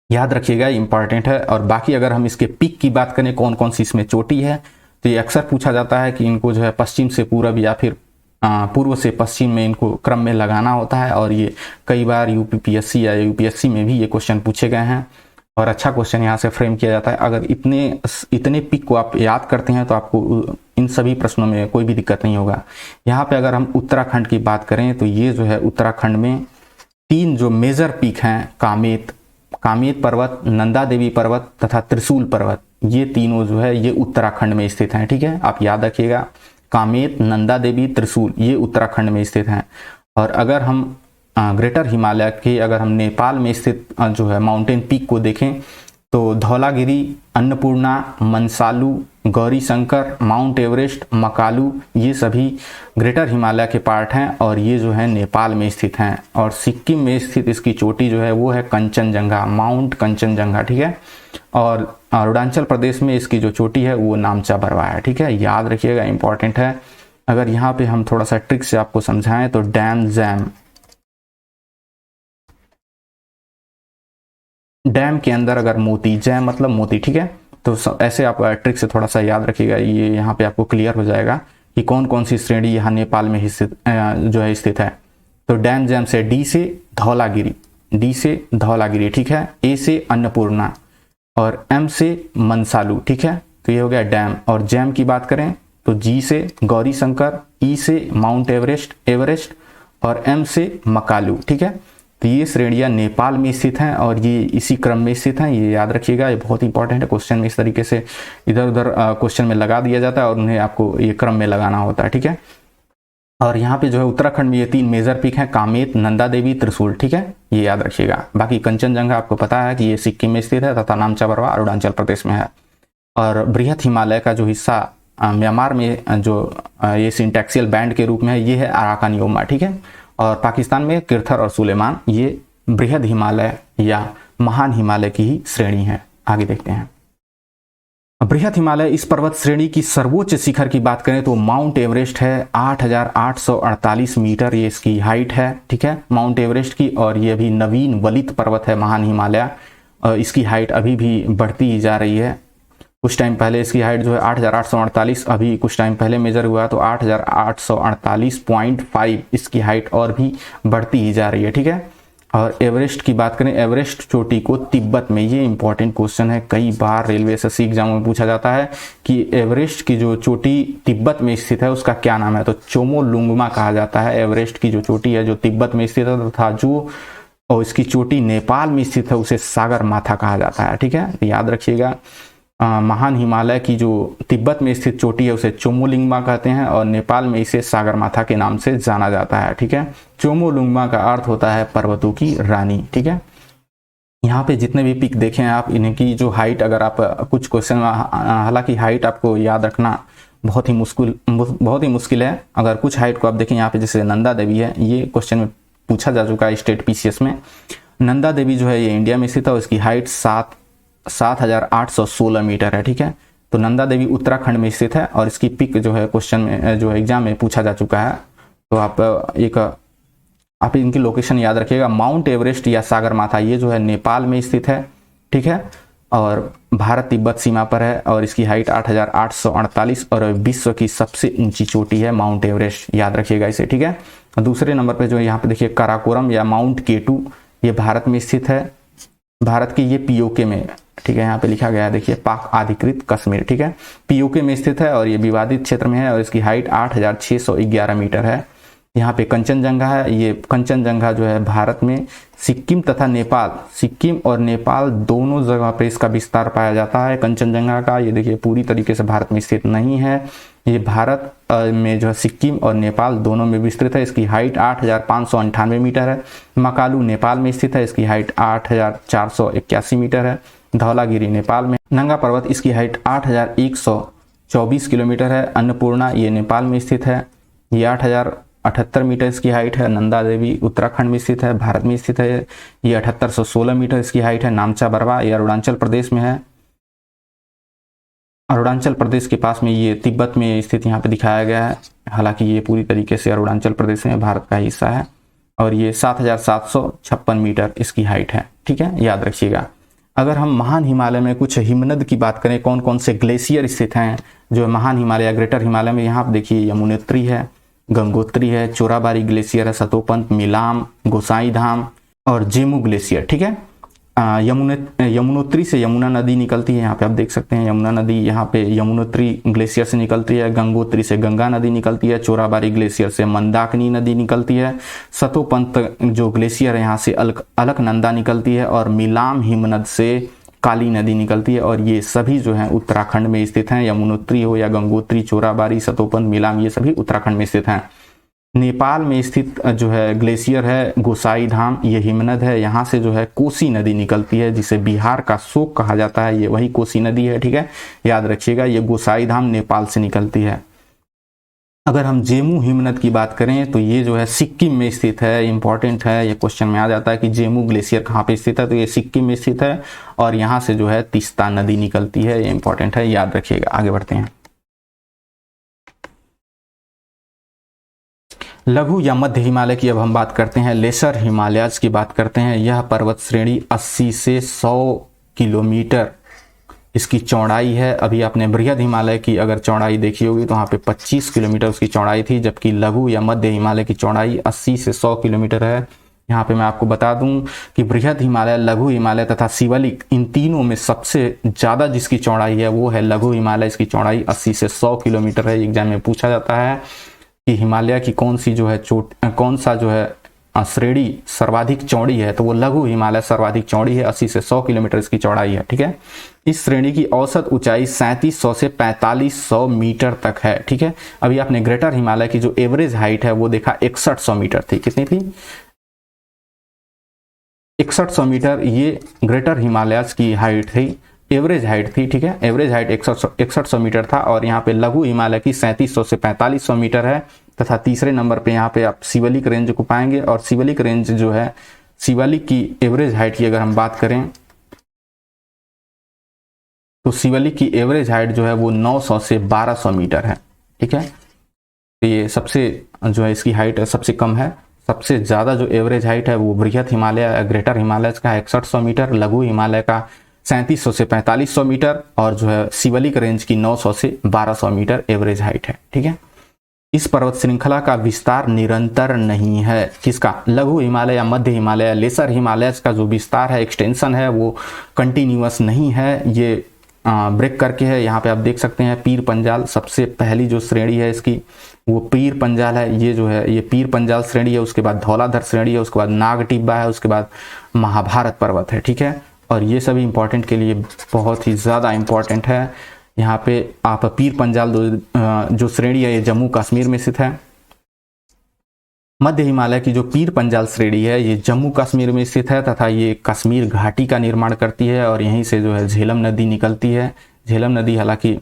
याद रखिएगा, इंपॉर्टेंट है। और बाकी अगर हम इसके पीक की बात करें कौन कौन सी इसमें चोटी है तो ये अक्सर पूछा जाता है कि इनको जो है पश्चिम से पूरब या फिर पूर्व से पश्चिम में इनको क्रम में लगाना होता है और ये कई बार यूपीपीएससी या यूपीएससी में भी ये क्वेश्चन पूछे गए हैं और अच्छा क्वेश्चन यहाँ से फ्रेम किया जाता है। अगर इतने पिक को आप याद करते हैं तो आपको इन सभी प्रश्नों में कोई भी दिक्कत नहीं होगा। यहाँ पे अगर हम उत्तराखंड की बात करें तो ये जो है उत्तराखंड में 3 जो मेजर पीक हैं, कामेत पर्वत, नंदा देवी पर्वत तथा त्रिशूल पर्वत, ये तीनों जो है ये उत्तराखंड में स्थित हैं। ठीक है, आप याद रखिएगा, कामेत, नंदा देवी, त्रिशूल ये उत्तराखंड में स्थित हैं। और अगर हम ग्रेटर हिमालय के अगर हम नेपाल में स्थित जो है माउंटेन पीक को देखें तो धौलागिरी, अन्नपूर्णा, मंसालू, गौरी शंकर, माउंट एवरेस्ट, मकालू, ये सभी ग्रेटर हिमालय के पार्ट हैं और ये जो है नेपाल में स्थित हैं। और सिक्किम में स्थित इसकी चोटी जो है वो है कंचनजंगा, माउंट कंचनजंगा, ठीक है। और अरुणाचल प्रदेश में इसकी जो चोटी है वो नामचा बरवा है, ठीक है, याद रखिएगा, इंपॉर्टेंट है। अगर यहाँ पे हम थोड़ा सा ट्रिक से आपको समझाएं तो डैम जैम, डैम के अंदर अगर मोती, जैम मतलब मोती, ठीक है। तो ऐसे आप ट्रिक से थोड़ा सा याद रखिएगा, ये यहाँ पे आपको क्लियर हो जाएगा कि कौन कौन सी श्रेणी यहाँ नेपाल में जो है स्थित है। तो डैम जैम से डी से धौलागिरी, डी से धौलागिरी, ठीक है। ए से अन्नपूर्णा और एम से मंसालू, ठीक है। तो ये हो गया डैम। और जैम की बात करें तो जी से गौरी शंकर, ई से माउंट एवरेस्ट और एम से मकालू, ठीक है। तो ये श्रेणियां नेपाल में स्थित हैं और ये इसी क्रम में स्थित हैं, ये याद रखिएगा, ये बहुत इंपॉर्टेंट है। क्वेश्चन में इस तरीके से इधर उधर क्वेश्चन में लगा दिया जाता है और उन्हें आपको ये क्रम में लगाना होता है, ठीक है। और यहाँ पे जो है उत्तराखंड में ये 3 मेजर पीक हैं, कामेत, नंदा देवी, त्रिशूल, ठीक है, ये याद रखिएगा। बाकी कंचनजंगा आपको पता है कि ये सिक्किम में स्थित है तथा नामचा बरवा अरुणाचल प्रदेश में है। और बृहत हिमालय का जो हिस्सा म्यांमार में जो ये सिंटैक्सियल बैंड के रूप में है, ये है अराकान योमा, ठीक है। और पाकिस्तान में किरथर और सुलेमान, ये बृहद हिमालय या महान हिमालय की ही श्रेणी है। आगे देखते हैं। बृहद हिमालय इस पर्वत श्रेणी की सर्वोच्च शिखर की बात करें तो माउंट एवरेस्ट है, 8,848 मीटर ये इसकी हाइट है, ठीक है, माउंट एवरेस्ट की। और ये भी नवीन वलित पर्वत है महान हिमालय, इसकी हाइट अभी भी बढ़ती ही जा रही है। कुछ टाइम पहले इसकी हाइट जो है 8,848, अभी कुछ टाइम पहले मेजर हुआ तो 8,848.5 इसकी हाइट और भी बढ़ती ही जा रही है, ठीक है। और एवरेस्ट की बात करें, एवरेस्ट चोटी को तिब्बत में, ये इंपॉर्टेंट क्वेश्चन है, कई बार रेलवे एसएससी एग्जाम में पूछा जाता है कि एवरेस्ट की जो चोटी तिब्बत में स्थित है उसका क्या नाम है, तो चोमोलुंगमा कहा जाता है। एवरेस्ट की जो चोटी है जो तिब्बत में स्थित है तथा जो और इसकी चोटी नेपाल में स्थित है उसे सागर माथा कहा जाता है, ठीक है, याद रखिएगा। महान हिमालय की जो तिब्बत में स्थित चोटी है उसे चोमोलुंगमा कहते हैं और नेपाल में इसे सागरमाथा के नाम से जाना जाता है, ठीक है। चोमोलुंगमा का अर्थ होता है पर्वतों की रानी, ठीक है। यहाँ पे जितने भी पिक देखें आप, इनकी जो हाइट, अगर आप कुछ क्वेश्चन, हालांकि हाइट आपको याद रखना बहुत ही मुश्किल है। अगर कुछ हाइट को आप देखें यहाँ पे, जैसे नंदा देवी है, ये क्वेश्चन में पूछा जा चुका है स्टेट पीसीएस में। नंदा देवी जो है ये इंडिया में स्थित है और इसकी हाइट 7,816 मीटर है, ठीक है। तो नंदा देवी उत्तराखंड में स्थित है और इसकी पिक जो है क्वेश्चन में, जो एग्जाम में पूछा जा चुका है। तो आप इनकी लोकेशन याद रखिएगा। माउंट एवरेस्ट या सागरमाथा ये जो है नेपाल में स्थित है, ठीक है, और भारत तिब्बत सीमा पर है और इसकी हाइट 8,848 और विश्व की सबसे ऊंची चोटी है माउंट एवरेस्ट, याद रखिएगा इसे, ठीक है। दूसरे नंबर पे जो यहाँ पे देखिए काराकोरम या माउंट केटू, ये भारत में स्थित है, भारत के ये पीओके में, ठीक है, यहाँ पे लिखा गया है देखिए, पाक अधिकृत कश्मीर, ठीक है, पीओके में स्थित है और ये विवादित क्षेत्र में है और इसकी हाइट 8,611 मीटर है। यहाँ पे कंचनजंगा है, ये कंचनजंगा जो है भारत में सिक्किम तथा नेपाल, सिक्किम और नेपाल दोनों जगह पे इसका विस्तार पाया जाता है कंचनजंगा का। ये देखिए पूरी तरीके से भारत में स्थित नहीं है, ये भारत में जो है सिक्किम और नेपाल दोनों में विस्तृत है। इसकी हाइट 8,598 मीटर है। मकालू नेपाल में स्थित है, इसकी हाइट 8,481 मीटर है। धौलागिरी नेपाल में, नंगा पर्वत इसकी हाइट 8,124 किलोमीटर है। अन्नपूर्णा ये नेपाल में स्थित है, ये 8,078 मीटर इसकी हाइट है। नंदा देवी उत्तराखंड में स्थित है, भारत में स्थित है, ये 7,816 मीटर इसकी हाइट है। नामचा बरवा ये अरुणाचल प्रदेश में है, अरुणाचल प्रदेश के पास में, ये तिब्बत में स्थित यहाँ पे दिखाया गया है, हालांकि ये पूरी तरीके से अरुणाचल प्रदेश में भारत का हिस्सा है। और ये 7,756 मीटर इसकी हाइट है, ठीक है, याद रखिएगा। अगर हम महान हिमालय में कुछ हिमनद की बात करें, कौन कौन से ग्लेशियर स्थित हैं जो महान हिमालय या ग्रेटर हिमालय में, यहाँ आप देखिए यमुनोत्री है, गंगोत्री है, चोराबारी ग्लेशियर है, सतोपंत, मिलाम, गोसाई धाम और जेमू ग्लेशियर, ठीक है। यमुनोत्री से यमुना नदी निकलती है, यहाँ पे आप देख सकते हैं यमुना नदी यहाँ पे यमुनोत्री ग्लेशियर से निकलती है। गंगोत्री से गंगा नदी निकलती है। चोराबारी ग्लेशियर से मंदाकिनी नदी निकलती है। सतोपंत जो ग्लेशियर है यहाँ से अलकनंदा निकलती है और मिलाम हिमनद से काली नदी निकलती है। और ये सभी जो हैं उत्तराखंड में स्थित हैं, यमुनोत्री हो या गंगोत्री, चोराबारी, सतोपंत, मिलाम, ये सभी उत्तराखंड में स्थित हैं। नेपाल में स्थित जो है ग्लेशियर है गोसाई धाम, ये हिमनद है, यहाँ से जो है कोसी नदी निकलती है जिसे बिहार का शोक कहा जाता है, ये वही कोसी नदी है, ठीक है, याद रखिएगा। ये गोसाई धाम नेपाल से निकलती है। अगर हम जेमू हिमनद की बात करें तो ये जो है सिक्किम में स्थित है, इंपॉर्टेंट है, ये क्वेश्चन में आ जाता है कि जेमू ग्लेशियर कहाँ पे स्थित है, तो ये सिक्किम में स्थित है और यहाँ से जो है तीस्ता नदी निकलती है, ये इंपॉर्टेंट है, याद रखिएगा। आगे बढ़ते हैं। लघु या मध्य हिमालय की अब हम बात करते हैं, लेसर हिमालयाज की बात करते हैं। यह पर्वत श्रेणी 80 से 100 किलोमीटर इसकी चौड़ाई है। अभी आपने बृहद हिमालय की अगर चौड़ाई देखी होगी तो वहाँ पे 25 किलोमीटर उसकी चौड़ाई थी, जबकि लघु या मध्य हिमालय की चौड़ाई 80 से 100 किलोमीटर है। यहाँ पे मैं आपको बता दूं कि बृहद हिमालय, लघु हिमालय तथा शिवालिक, इन तीनों में सबसे ज़्यादा जिसकी चौड़ाई है वो है लघु हिमालय। इसकी चौड़ाई 80 से 100 किलोमीटर है। एग्जाम में पूछा जाता है कि हिमालय की कौन सी जो है कौन सा जो है श्रेणी सर्वाधिक चौड़ी है, तो वो लघु हिमालय सर्वाधिक चौड़ी है, 80 से 100 किलोमीटर इसकी चौड़ाई है, ठीक है। इस श्रेणी की औसत ऊंचाई 3700 से 4500 मीटर तक है, ठीक है। अभी आपने ग्रेटर हिमालय की जो एवरेज हाइट है वो देखा 6100 मीटर थी, कितनी थी, 6100 मीटर ये ग्रेटर हिमालयाज की हाइट थी, एवरेज हाइट थी, ठीक है। एवरेज हाइट 6100 मीटर था और यहाँ पे लघु हिमालय की 3700 से 4500 मीटर है। तथा तीसरे नंबर पे यहाँ पे आप शिवालिक रेंज को पाएंगे और शिवालिक रेंज जो है, शिवालिक की एवरेज हाइट की अगर हम बात करें तो शिवालिक की एवरेज हाइट जो है वो 900 से 1200 मीटर है, ठीक है। तो ये सबसे जो है इसकी हाइट सबसे कम है। सबसे ज़्यादा जो एवरेज हाइट है वो बृहद हिमालय, ग्रेटर हिमालय का 6100 मीटर, लघु हिमालय का 3700 से 4500 मीटर और जो है शिवालिक रेंज की 900 से 1200 मीटर एवरेज हाइट है, ठीक है। इस पर्वत श्रृंखला का विस्तार निरंतर नहीं है। किसका, लघु हिमालय या मध्य हिमालय, लेसर हिमालय का जो विस्तार है, एक्सटेंशन है, वो कंटिन्यूअस नहीं है, ये ब्रेक करके है। यहाँ पे आप देख सकते हैं पीर पंजाल, सबसे पहली जो श्रेणी है इसकी वो पीर पंजाल है। ये जो है ये पीर पंजाल श्रेणी है, उसके बाद धौलाधर श्रेणी है, उसके बाद नाग टिब्बा है, उसके बाद महाभारत पर्वत है, ठीक है। और ये सभी इंपॉर्टेंट के लिए बहुत ही ज़्यादा इंपॉर्टेंट है। यहाँ पे आप पीर पंजाल जो श्रेणी है ये जम्मू कश्मीर में स्थित है। मध्य हिमालय की जो पीर पंजाल श्रेणी है ये जम्मू कश्मीर में स्थित है तथा ये कश्मीर घाटी का निर्माण करती है और यहीं से जो है झेलम नदी निकलती है। झेलम नदी, हालांकि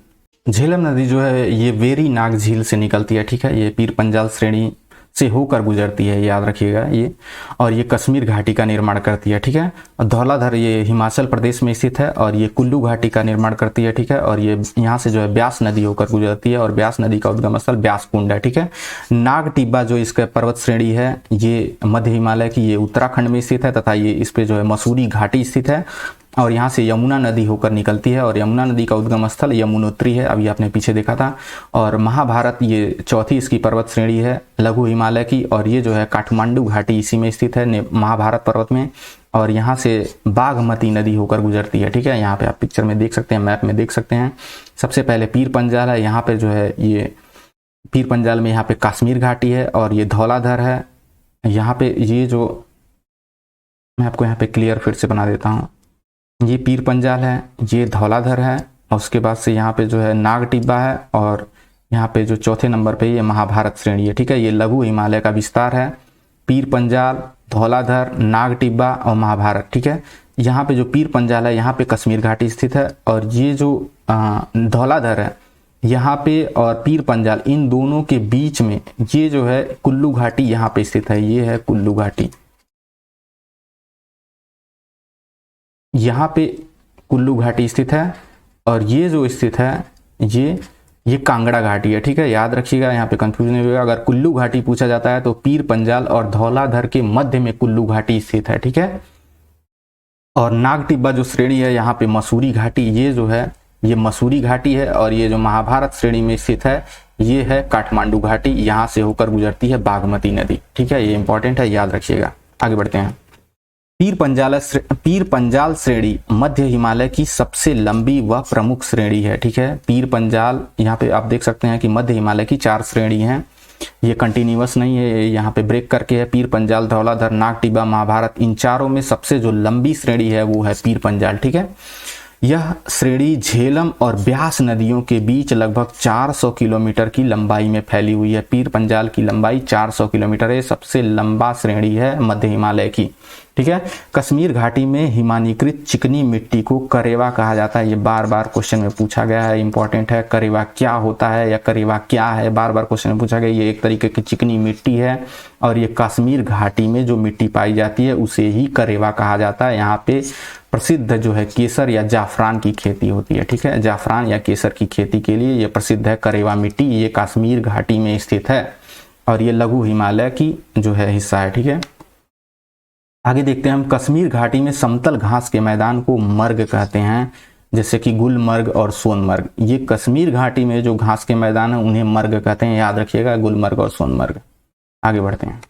झेलम नदी जो है ये वेरी नाग झील से निकलती है, ठीक है। ये पीर पंजाल श्रेणी से होकर गुजरती है, याद रखिएगा ये, और ये कश्मीर घाटी का निर्माण करती है, ठीक है। धौलाधर ये हिमाचल प्रदेश में स्थित है और ये कुल्लू घाटी का निर्माण करती है, ठीक है। और ये यहाँ से जो है ब्यास नदी होकर गुजरती है और ब्यास नदी का उद्गम स्थल ब्यास कुंड है, ठीक है। नाग टिब्बा जो इसका पर्वत श्रेणी है ये मध्य हिमालय की, ये उत्तराखंड में स्थित है तथा ये इस पे जो है मसूरी घाटी स्थित है और यहाँ से यमुना नदी होकर निकलती है और यमुना नदी का उद्गम स्थल यमुनोत्री है, अभी आपने पीछे देखा था। और महाभारत ये चौथी इसकी पर्वत श्रेणी है लघु हिमालय की और ये जो है काठमांडू घाटी इसी में स्थित है महाभारत पर्वत में और यहाँ से बागमती नदी होकर गुजरती है, ठीक है। यहाँ पे आप पिक्चर में देख सकते हैं, मैप में देख सकते हैं। सबसे पहले पीर पंजाल है, यहाँ पे जो है ये पीर पंजाल में यहाँ पे कश्मीर घाटी है और ये धौलाधर है। यहाँ पे ये जो मैं आपको यहाँ पे क्लियर फिर से बना देता हूँ, ये पीर पंजाल है, ये धौलाधर है और उसके बाद से यहाँ पे जो है नाग टिब्बा है और यहाँ पे जो चौथे नंबर पे ये महाभारत श्रेणी है, ठीक है। ये लघु हिमालय का विस्तार है, पीर पंजाल, धौलाधर, नाग टिब्बा और महाभारत, ठीक है। यहाँ पे जो पीर पंजाल है यहाँ पे कश्मीर घाटी स्थित है और ये जो धौलाधर है यहाँ पे और पीर पंजाल इन दोनों के बीच में ये जो है कुल्लू घाटी यहाँ पे स्थित है, ये है कुल्लू घाटी, यहाँ पे कुल्लू घाटी स्थित है और ये जो स्थित है ये कांगड़ा घाटी है, ठीक है। याद रखिएगा, यहाँ पे कंफ्यूजन नहीं होगा। अगर कुल्लू घाटी पूछा जाता है तो पीर पंजाल और धौलाधर के मध्य में कुल्लू घाटी स्थित है, ठीक है। और नाग टिब्बा जो श्रेणी है यहाँ पे मसूरी घाटी, ये जो है ये मसूरी घाटी है और ये जो महाभारत श्रेणी में स्थित है ये है काठमांडू घाटी, यहाँ से होकर गुजरती है बागमती नदी, ठीक है। ये इंपॉर्टेंट है, याद रखिएगा। आगे बढ़ते हैं। पीर पंजाल श्रेणी मध्य हिमालय की सबसे लंबी व प्रमुख श्रेणी है, ठीक है। पीर पंजाल यहाँ पे आप देख सकते हैं कि मध्य हिमालय की 4 श्रेणी हैं, ये कंटिन्यूअस नहीं है, यहाँ पे ब्रेक करके है। पीर पंजाल, धौलाधर, नाग टिब्बा, महाभारत, इन चारों में सबसे जो लंबी श्रेणी है वो है पीर पंजाल, ठीक है। यह श्रेणी झेलम और ब्यास नदियों के बीच लगभग 400 किलोमीटर की लंबाई में फैली हुई है। पीर पंजाल की लंबाई 400 किलोमीटर है, सबसे लंबा श्रेणी है मध्य हिमालय की। ठीक है। कश्मीर घाटी में हिमानीकृत चिकनी मिट्टी को करेवा कहा जाता है। ये बार बार क्वेश्चन में पूछा गया है, इंपॉर्टेंट है। करेवा क्या होता है या करेवा क्या है, बार बार क्वेश्चन में पूछा गया। ये एक तरीके की चिकनी मिट्टी है और ये कश्मीर घाटी में जो मिट्टी पाई जाती है उसे ही करेवा कहा जाता है। यहाँ पे प्रसिद्ध जो है केसर या जाफरान की खेती होती है। ठीक है, जाफरान या केसर की खेती के लिए ये प्रसिद्ध है करेवा मिट्टी। ये कश्मीर घाटी में स्थित है और ये लघु हिमालय की जो है हिस्सा है। ठीक है, आगे देखते हैं हम। कश्मीर घाटी में समतल घास के मैदान को मर्ग कहते हैं, जैसे कि गुलमर्ग और सोनमर्ग। ये कश्मीर घाटी में जो घास के मैदान है उन्हें मर्ग कहते हैं, याद रखिएगा, गुलमर्ग और सोनमर्ग। आगे बढ़ते हैं।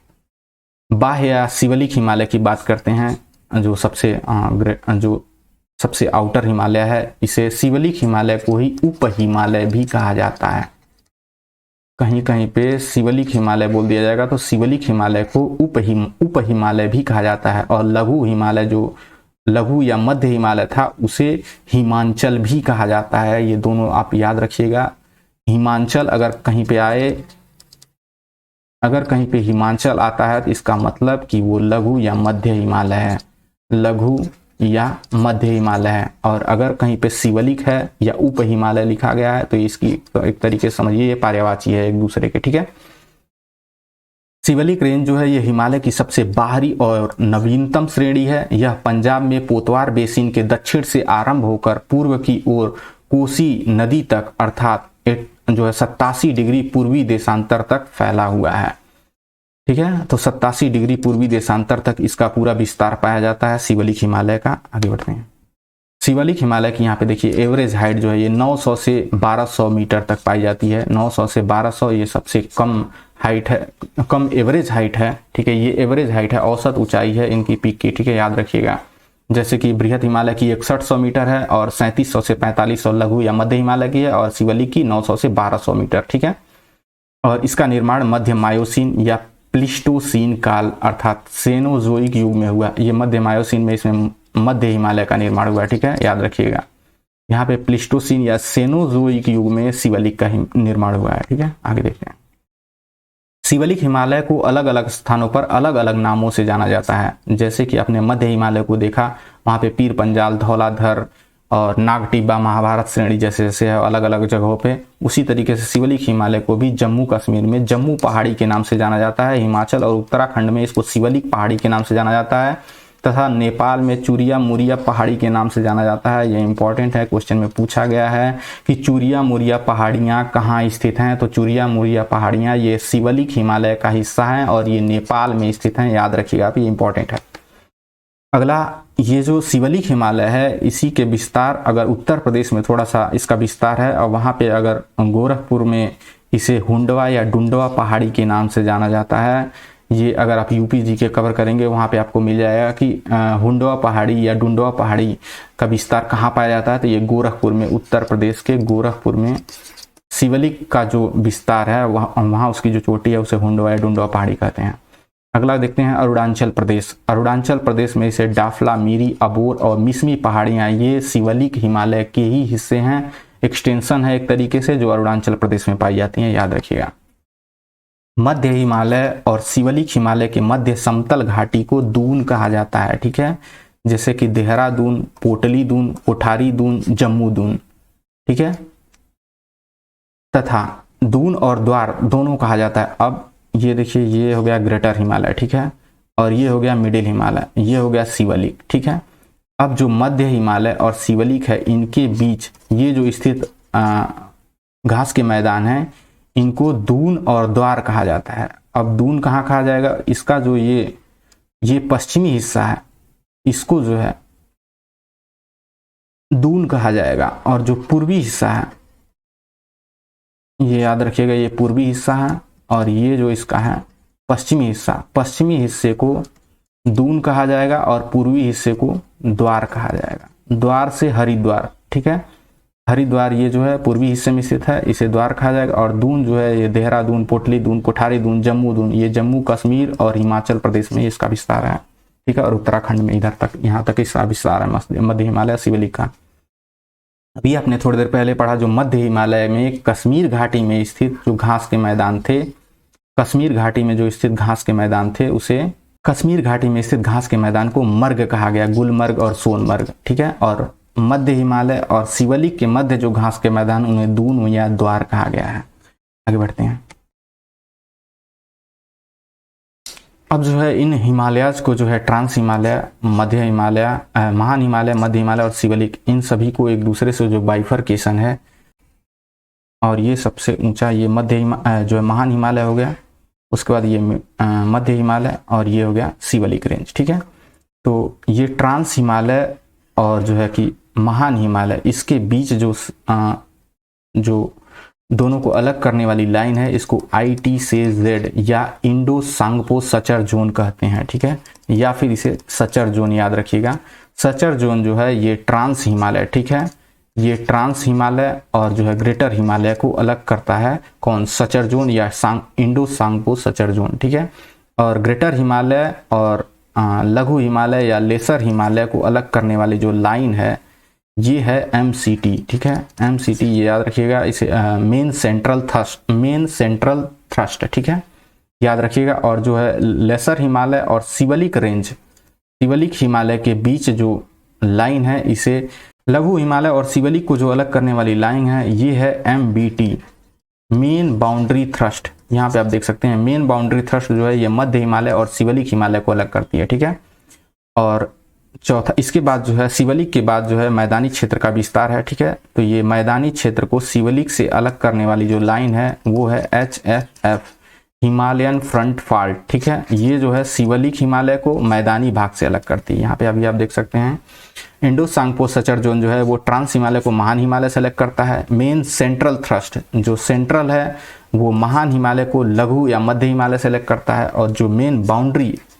बाह्य या शिवलिक हिमालय की बात करते हैं, जो सबसे आउटर हिमालय है। इसे शिवलिक हिमालय को ही उप हिमालय भी कहा जाता है। कहीं कहीं पे शिवलिक हिमालय बोल दिया जाएगा तो शिवलिक हिमालय को उप हिमालय भी कहा जाता है। और लघु हिमालय, जो लघु या मध्य हिमालय था, उसे हिमांचल भी कहा जाता है। ये दोनों आप याद रखिएगा। हिमांचल अगर कहीं पे हिमांचल आता है तो इसका मतलब कि वो लघु या मध्य हिमालय है, लघु या मध्य हिमालय है। और अगर कहीं पे शिवलिक है या उप हिमालय लिखा गया है तो इसकी एक तरीके से समझिए ये पर्यायवाची है एक दूसरे के। ठीक है, शिवलिक रेंज जो है ये हिमालय की सबसे बाहरी और नवीनतम श्रेणी है। यह पंजाब में पोतवार बेसिन के दक्षिण से आरंभ होकर पूर्व की ओर कोसी नदी तक अर्थात जो है 87 डिग्री पूर्वी देशांतर तक फैला हुआ है। ठीक है, तो 87 डिग्री पूर्वी देशांतर तक इसका पूरा विस्तार पाया जाता है शिवलिक हिमालय का। आगे बढ़ते हैं। शिवलिक हिमालय की यहाँ पे देखिए एवरेज हाइट जो है ये 900 से 1200 मीटर तक पाई जाती है। 900 से 1200 ये सबसे कम हाइट है, कम एवरेज हाइट है। ठीक है, ये एवरेज हाइट है, औसत ऊंचाई है इनकी पीक की। ठीक है, याद रखिएगा। जैसे कि बृहद हिमालय की 6100 मीटर है और 3700 से 4500 लघु या मध्य हिमालय की है और शिवलिक की 900 से 1200 मीटर। ठीक है, और इसका निर्माण मध्य मायोसीन या प्लिस्टोसीन काल अर्थात सेनोजोइक युग में हुआ। ये मध्य मायोसीन में इसमें मध्य हिमालय का निर्माण हुआ। ठीक है, याद रखिएगा। यहाँ पे प्लिस्टोसीन या सेनोजोइक युग में शिवलिक का निर्माण हुआ है। ठीक है, आगे देखते हैं। शिवलिक हिमालय को अलग अलग स्थानों पर अलग अलग नामों से जाना जाता है। जैसे कि अपने मध्य हिमालय को देखा, वहाँ पे पीर पंजाल, धौलाधर और नागटिब्बा, महाभारत श्रेणी जैसे जैसे है अलग अलग जगहों पे। उसी तरीके से शिवलिक हिमालय को भी जम्मू कश्मीर में जम्मू पहाड़ी के नाम से जाना जाता है। हिमाचल और उत्तराखंड में इसको शिवलिक पहाड़ी के नाम से जाना जाता है तथा नेपाल में चूरिया मुरिया पहाड़ी के नाम से जाना जाता है। ये इंपॉर्टेंट है, क्वेश्चन में पूछा गया है कि चूरिया मुरिया पहाड़ियाँ कहाँ स्थित हैं। तो चूरिया मुरिया पहाड़ियाँ ये शिवलिक हिमालय का हिस्सा हैं और ये नेपाल में स्थित हैं, याद रखिएगा आप, ये इंपॉर्टेंट है। अगला, ये जो शिवलिक हिमालय है इसी के विस्तार अगर उत्तर प्रदेश में थोड़ा सा इसका विस्तार है और वहाँ पे अगर गोरखपुर में इसे हुंडवा या डुंडवा पहाड़ी के नाम से जाना जाता है। ये अगर आप यूपी जी के कवर करेंगे वहाँ पे आपको मिल जाएगा कि हुंडवा पहाड़ी या डुंडवा पहाड़ी का विस्तार कहाँ पाया जाता है। तो ये गोरखपुर में, उत्तर प्रदेश के गोरखपुर में शिवलिक का जो विस्तार है वहाँ उसकी जो चोटी है उसे हुंडवा या डुंडवा पहाड़ी कहते हैं। अगला देखते हैं अरुणाचल प्रदेश। अरुणाचल प्रदेश में इसे डाफला, मीरी, अबोर और मिसमी पहाड़ियाँ ये शिवलिक हिमालय के ही हिस्से हैं। एक्सटेंशन है एक तरीके से जो अरुणाचल प्रदेश में पाई जाती हैं, याद रखिएगा। मध्य हिमालय और शिवलिक हिमालय के मध्य समतल घाटी को दून कहा जाता है। ठीक है, जैसे कि देहरादून, पोटली दून, कोठारी दून, जम्मू दून। ठीक है, तथा दून और द्वार दोनों कहा जाता है। अब ये देखिए, ये हो गया ग्रेटर हिमालय। ठीक है, और ये हो गया मिडिल हिमालय, ये हो गया शिवलिक। ठीक है, अब जो मध्य हिमालय और शिवलिक है इनके बीच ये जो स्थित घास के मैदान है इनको दून और द्वार कहा जाता है। अब दून कहाँ कहा जाएगा, इसका जो ये पश्चिमी हिस्सा है इसको जो है दून कहा जाएगा और जो पूर्वी हिस्सा है ये याद रखिएगा, ये पूर्वी हिस्सा है और ये जो इसका है पश्चिमी हिस्सा, पश्चिमी हिस्से को दून कहा जाएगा और पूर्वी हिस्से को द्वार कहा जाएगा। द्वार से हरिद्वार। ठीक है, हरिद्वार ये जो है पूर्वी हिस्से में स्थित है, इसे द्वार कहा जाएगा। और दून जो है ये देहरादून, पोटली दून, कोठारी दून, जम्मू दून, ये जम्मू कश्मीर और हिमाचल प्रदेश में इसका विस्तार है। ठीक है, और उत्तराखंड में इधर तक, यहाँ तक इसका विस्तार है मध्य हिमालय शिवलिक का। अभी आपने थोड़ी देर पहले पढ़ा जो मध्य हिमालय में कश्मीर घाटी में स्थित जो घास के मैदान थे, कश्मीर घाटी में जो स्थित घास के मैदान थे उसे कश्मीर घाटी में स्थित घास के मैदान को मर्ग कहा गया, गुलमर्ग और सोनमर्ग, ठीक है। और मध्य हिमालय और शिवलिक के मध्य जो घास के मैदान उन्हें दून या द्वार कहा गया है। आगे बढ़ते हैं। अब जो है इन हिमालयाज को जो है ट्रांस हिमालय, मध्य हिमालय, महान हिमालय, मध्य हिमालय और शिवलिक, इन सभी को एक दूसरे से जो बाइफरकेशन है, और ये सबसे ऊंचा ये जो है महान हिमालय हो गया, उसके बाद ये मध्य हिमालय और ये हो गया शिवलिक रेंज, ठीक है। तो ये ट्रांस हिमालय और जो है कि महान हिमालय, इसके बीच जो दोनों को अलग करने वाली लाइन है, इसको IT से Z या इंडो सांगपो सचर जोन कहते हैं, ठीक है, या फिर इसे सचर जोन याद रखिएगा। सचर जोन जो है ये ट्रांस हिमालय, ठीक है, ये ट्रांस हिमालय और जो है ग्रेटर हिमालय को अलग करता है, कौन, सचर जोन या इंडो सांगपो सचर जोन, ठीक है। और ग्रेटर हिमालय और लघु हिमालय या लेसर हिमालय को अलग करने वाली जो लाइन है ये है MCT, ठीक है, MCT ये याद रखिएगा, इसे मेन सेंट्रल थ्रस्ट, ठीक है, याद रखिएगा। और जो है लेसर हिमालय और शिवलिक रेंज, शिवलिक हिमालय के बीच जो लाइन है, इसे लघु हिमालय और शिवलिक को जो अलग करने वाली लाइन है ये है MBT, मेन बाउंड्री थ्रस्ट। यहाँ पे आप देख सकते हैं मेन बाउंड्री थ्रस्ट जो है ये मध्य हिमालय और शिवलिक हिमालय को अलग करती है, ठीक है। और चौथा, इसके बाद जो है शिवलिक के बाद जो है मैदानी क्षेत्र का विस्तार है, ठीक है। तो ये मैदानी क्षेत्र को शिवलिक से अलग करने वाली जो लाइन है वो है HFF, हिमालयन फ्रंट फॉल्ट, ठीक है। ये जो है शिवलिक हिमालय को मैदानी भाग से अलग करती है। यहाँ पे अभी आप देख सकते हैं इंडो सांगपो सचर जोन जो है वो ट्रांस हिमालय को महान हिमालय से अलग करता है। मेन सेंट्रल थ्रस्ट जो सेंट्रल है वो महान हिमालय को लघु या मध्य हिमालय से अलग करता है, और जो मेन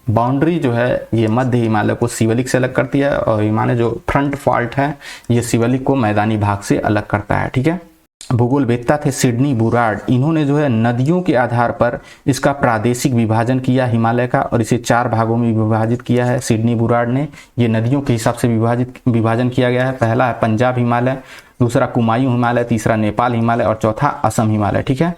बाउंड्री जो है ये मध्य हिमालय को शिवलिक से अलग करती है, और हिमालय जो फ्रंट फॉल्ट है ये शिवलिक को मैदानी भाग से अलग करता है, ठीक है। भूगोलवेत्ता थे सिडनी बुराड, इन्होंने जो है नदियों के आधार पर इसका प्रादेशिक विभाजन किया हिमालय का, और इसे 4 भागों में विभाजित किया है सिडनी बुराड ने। ये नदियों के हिसाब से विभाजन किया गया है। पहला है पंजाब हिमालय, दूसरा कुमायूं हिमालय, तीसरा नेपाल हिमालय और चौथा असम हिमालय, ठीक है।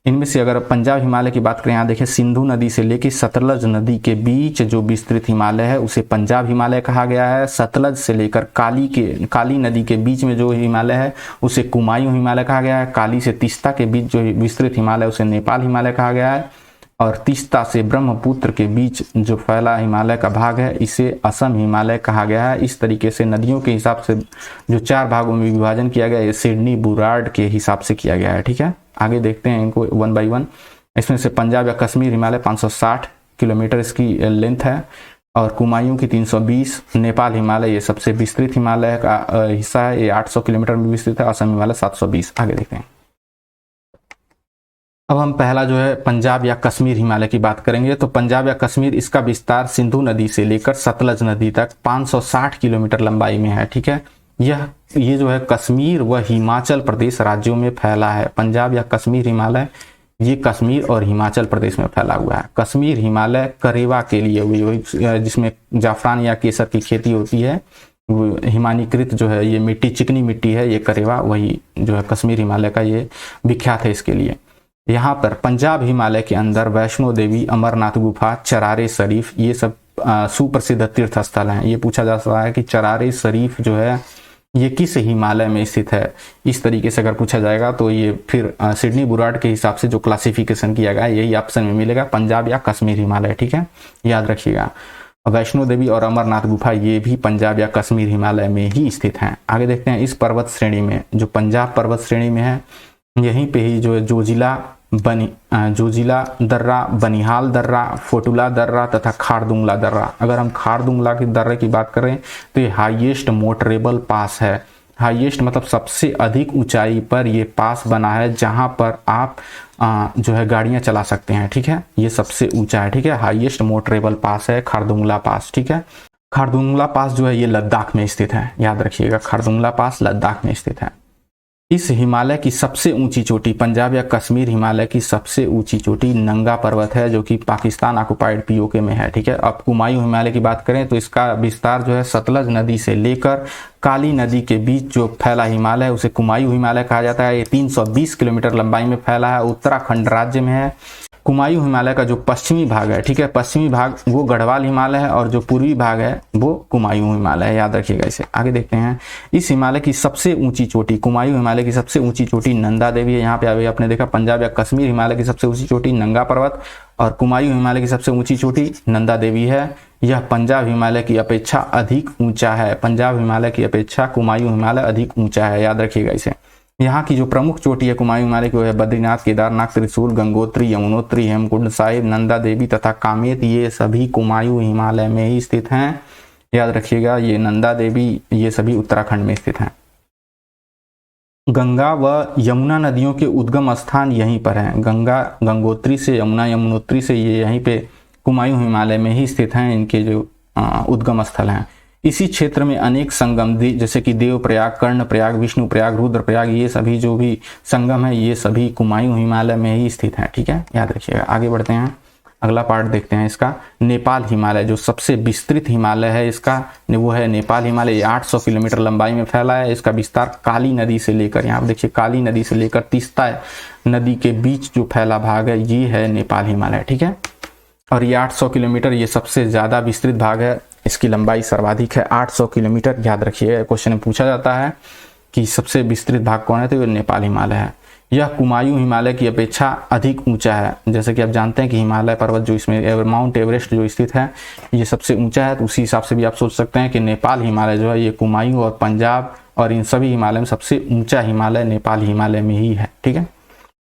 इनमें से अगर पंजाब हिमालय की बात करें, यहाँ देखिए सिंधु नदी से लेकर सतलज नदी के बीच जो विस्तृत हिमालय है उसे पंजाब हिमालय कहा गया है। सतलज से लेकर काली नदी के बीच में जो हिमालय है उसे कुमायूं हिमालय कहा गया है। काली से तीस्ता के बीच जो विस्तृत हिमालय उसे नेपाल हिमालय कहा गया है, और तीस्ता से ब्रह्मपुत्र के बीच जो फैला हिमालय का भाग है इसे असम हिमालय कहा गया है। इस तरीके से नदियों के हिसाब से जो 4 भागों में विभाजन किया गया है सिडनी बुराड के हिसाब से किया गया है, ठीक है। आगे देखते हैं इनको 1 बाय 1। इसमें से पंजाब या कश्मीर हिमालय 560 किलोमीटर इसकी लेंथ है, और कुमायूं की 320, नेपाल हिमालय ये सबसे विस्तृत हिमालय का हिस्सा है, ये 800 किलोमीटर में विस्तृत है, असम हिमालय 720। आगे देखते हैं। अब हम पहला जो है पंजाब या कश्मीर हिमालय की बात करेंगे। तो पंजाब या कश्मीर, इसका विस्तार सिंधु नदी से लेकर सतलज नदी तक 560 किलोमीटर लंबाई में है, ठीक है। ये जो है कश्मीर व हिमाचल प्रदेश राज्यों में फैला है। पंजाब या कश्मीर हिमालय ये कश्मीर और हिमाचल प्रदेश में फैला हुआ है। कश्मीर हिमालय करेवा के लिए हुई, जिसमें जाफरान या केसर की खेती होती है, हिमानीकृत जो है ये मिट्टी, चिकनी मिट्टी है, ये करेवा, वही जो है कश्मीर हिमालय का ये विख्यात है इसके लिए। यहाँ पर पंजाब हिमालय के अंदर वैष्णो देवी, अमरनाथ गुफा, चरारे शरीफ, ये सब सुप्रसिद्ध तीर्थ स्थल हैं। ये पूछा जा सकता है कि चरारे शरीफ जो है ये किस हिमालय में स्थित है। इस तरीके से अगर पूछा जाएगा तो ये फिर सिडनी बुराड के हिसाब से जो क्लासिफिकेशन किया गया यही ऑप्शन में मिलेगा, पंजाब या कश्मीर हिमालय, ठीक है, याद रखिएगा। वैष्णो देवी और अमरनाथ गुफा ये भी पंजाब या कश्मीर हिमालय में ही स्थित हैं। आगे देखते हैं इस पर्वत श्रेणी में, जो पंजाब पर्वत श्रेणी में है, यहीं पे ही जो है जोजिला दर्रा, बनिहाल दर्रा, फोटुला दर्रा तथा खारदुंगला दर्रा। अगर हम खारदुंगला के दर्रे की बात करें तो ये हाईएस्ट मोटरेबल पास है। हाईएस्ट मतलब सबसे अधिक ऊंचाई पर ये पास बना है जहां पर आप जो है गाड़ियां चला सकते हैं, ठीक है। ये सबसे ऊंचा है, ठीक है, हाईएस्ट मोटरेबल पास है खारदुंगला पास, ठीक है। खारदुंगला पास जो है ये लद्दाख में स्थित है, याद रखिएगा, खारदुंगला पास लद्दाख में स्थित है। इस हिमालय की सबसे ऊंची चोटी, पंजाब या कश्मीर हिमालय की सबसे ऊंची चोटी नंगा पर्वत है, जो कि पाकिस्तान ऑक्युपाइड पीओके में है। ठीक है। अब कुमायूं हिमालय की बात करें तो इसका विस्तार जो है सतलज नदी से लेकर काली नदी के बीच जो फैला हिमालय है उसे कुमायूं हिमालय कहा जाता है। ये 320 किलोमीटर लंबाई में फैला है, उत्तराखंड राज्य में है। कुमायूं हिमालय का जो पश्चिमी भाग है, ठीक है, पश्चिमी भाग वो गढ़वाल हिमालय है और जो पूर्वी भाग है वो कुमायूं हिमालय है, याद रखिएगा इसे। आगे देखते हैं, इस हिमालय की सबसे ऊंची चोटी, कुमायूं हिमालय की सबसे ऊंची चोटी नंदा देवी है। यहाँ पे अभी आपने देखा पंजाब या कश्मीर हिमालय की सबसे ऊंची चोटी नंगा पर्वत और कुमायूं हिमालय की सबसे ऊंची चोटी नंदा देवी है। यह पंजाब हिमालय की अपेक्षा अधिक ऊंचा है, पंजाब हिमालय की अपेक्षा कुमायूं हिमालय अधिक ऊंचा है, याद रखिएगा इसे। यहाँ की जो प्रमुख चोटी है कुमायूं हिमालय की वो है बद्रीनाथ, केदारनाथ, त्रिशूल, गंगोत्री, यमुनोत्री, हेमकुंड साहिब, नंदा देवी तथा कामेत। ये सभी कुमायूं हिमालय में ही स्थित हैं, याद रखिएगा। ये नंदा देवी ये सभी उत्तराखंड में स्थित हैं। गंगा व यमुना नदियों के उद्गम स्थान यहीं पर हैं। गंगा गंगोत्री से, यमुना यमुनोत्री से, ये यहीं पे कुमायूं हिमालय में ही स्थित हैं, इनके जो उद्गम स्थल हैं। इसी क्षेत्र में अनेक संगम जैसे कि देवप्रयाग, कर्णप्रयाग, विष्णुप्रयाग, रुद्रप्रयाग, ये सभी जो भी संगम है ये सभी कुमायूं हिमालय में ही स्थित हैं। ठीक है, याद रखिएगा। आगे बढ़ते हैं, अगला पार्ट देखते हैं इसका। नेपाल हिमालय जो सबसे विस्तृत हिमालय है इसका वो है नेपाल हिमालय। ये 800 किलोमीटर लंबाई में फैला है। इसका विस्तार काली नदी से लेकर, यहाँ पर देखिए काली नदी से लेकर तीस्ता नदी के बीच जो फैला भाग है ये है नेपाल हिमालय। ठीक है, और ये 800 किलोमीटर ये सबसे ज़्यादा विस्तृत भाग है, इसकी लंबाई सर्वाधिक है 800 किलोमीटर। याद रखिए, क्वेश्चन में पूछा जाता है कि सबसे विस्तृत भाग कौन है तो ये नेपाल हिमालय है। यह कुमायूं हिमालय की अपेक्षा अधिक ऊंचा है। जैसे कि आप जानते हैं कि हिमालय पर्वत जो इसमें माउंट एवरेस्ट जो स्थित है ये सबसे ऊंचा है, तो उसी हिसाब से भी आप सोच सकते हैं कि नेपाल हिमालय जो है ये कुमायूं और पंजाब और इन सभी हिमालय में सबसे ऊंचा हिमालय नेपाल हिमालय में ही है। ठीक है,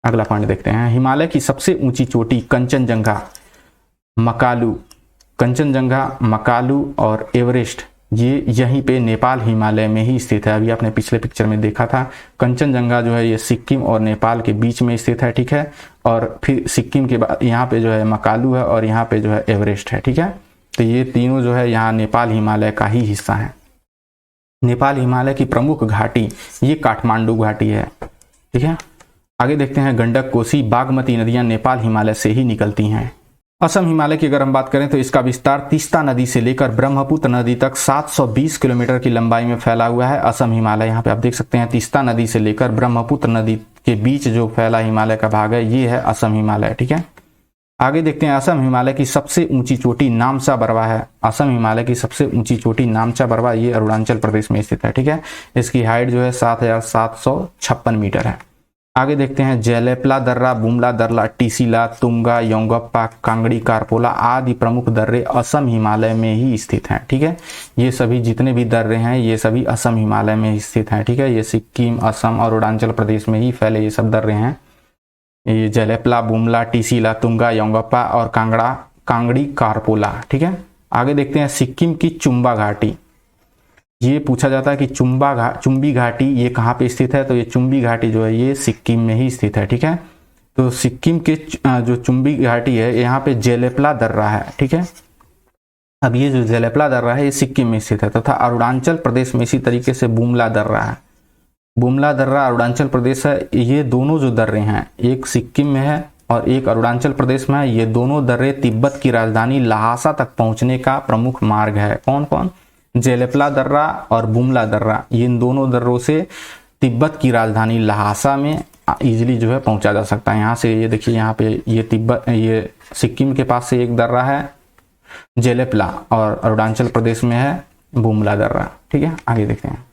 अगला पॉइंट देखते हैं। हिमालय की सबसे ऊंची चोटी कंचनजंगा, मकालू, कंचनजंगा, मकालू और एवरेस्ट ये यहीं पे नेपाल हिमालय में ही स्थित है। अभी आपने पिछले पिक्चर में देखा था, कंचनजंगा जो है ये सिक्किम और नेपाल के बीच में स्थित है। ठीक है, और फिर सिक्किम के बाद यहाँ पे जो है मकालू है और यहाँ पे जो है एवरेस्ट है। ठीक है, तो ये तीनों जो है यहाँ नेपाल हिमालय का ही हिस्सा है। नेपाल हिमालय की प्रमुख घाटी ये काठमांडू घाटी है। ठीक है, आगे देखते हैं। गंडक, कोसी, बागमती नदियां नेपाल हिमालय से ही निकलती हैं। असम हिमालय की अगर हम बात करें तो इसका विस्तार तीस्ता नदी से लेकर ब्रह्मपुत्र नदी तक 720 किलोमीटर की लंबाई में फैला हुआ है। असम हिमालय, यहाँ पे आप देख सकते हैं तीस्ता नदी से लेकर ब्रह्मपुत्र नदी के बीच जो फैला हिमालय का भाग है ये है असम हिमालय। ठीक है, आगे देखते हैं। असम हिमालय की सबसे ऊंची चोटी नामचा बरवा है। असम हिमालय की सबसे ऊंची चोटी नामचा बरवा ये अरुणाचल प्रदेश में स्थित है। ठीक है, इसकी हाइट जो है 7756 मीटर है। आगे देखते हैं। जैलेपला दर्रा, बुमला दर्रा, टीसीला, तुंगा, योंगप्पा, कांगड़ी, कारपोला आदि प्रमुख दर्रे असम हिमालय में ही स्थित हैं। ठीक है, ये सभी जितने भी दर्रे हैं ये सभी असम हिमालय में स्थित हैं। ठीक है, ये सिक्किम, असम और अरुणाचल प्रदेश में ही फैले ये सब दर्रे हैं। ये जैलेपला, बुमला, टीसीला, तुंगा, योंगप्पा और कांगड़ी, कारपोला। ठीक है, आगे देखते हैं। सिक्किम की चुम्बा घाटी, ये पूछा जाता है कि चुम्बी घाटी ये कहाँ पे स्थित है, तो ये चुम्बी घाटी जो है ये सिक्किम में ही स्थित है। ठीक है, तो सिक्किम के जो चुम्बी घाटी है यहाँ पे जेलेपला दर्रा है। ठीक है, अब ये जो जेलेपला दर्रा है ये सिक्किम में स्थित है तथा अरुणाचल प्रदेश में इसी तरीके से बुमला दर्रा है। बुमला दर्रा अरुणाचल प्रदेश है। ये दोनों जो दर्रे हैं एक सिक्किम में है और एक अरुणाचल प्रदेश में है। ये दोनों दर्रे तिब्बत की राजधानी लहासा तक पहुंचने का प्रमुख मार्ग है। कौन कौन? जेलेपला दर्रा और बुमला दर्रा, ये इन दोनों दर्रों से तिब्बत की राजधानी लहासा में इजीली जो है पहुंचा जा सकता है। यहाँ से ये देखिए, यहाँ पे ये सिक्किम के पास से एक दर्रा है जेलेपला और अरुणाचल प्रदेश में है बुमला दर्रा। ठीक है, आगे देखते हैं।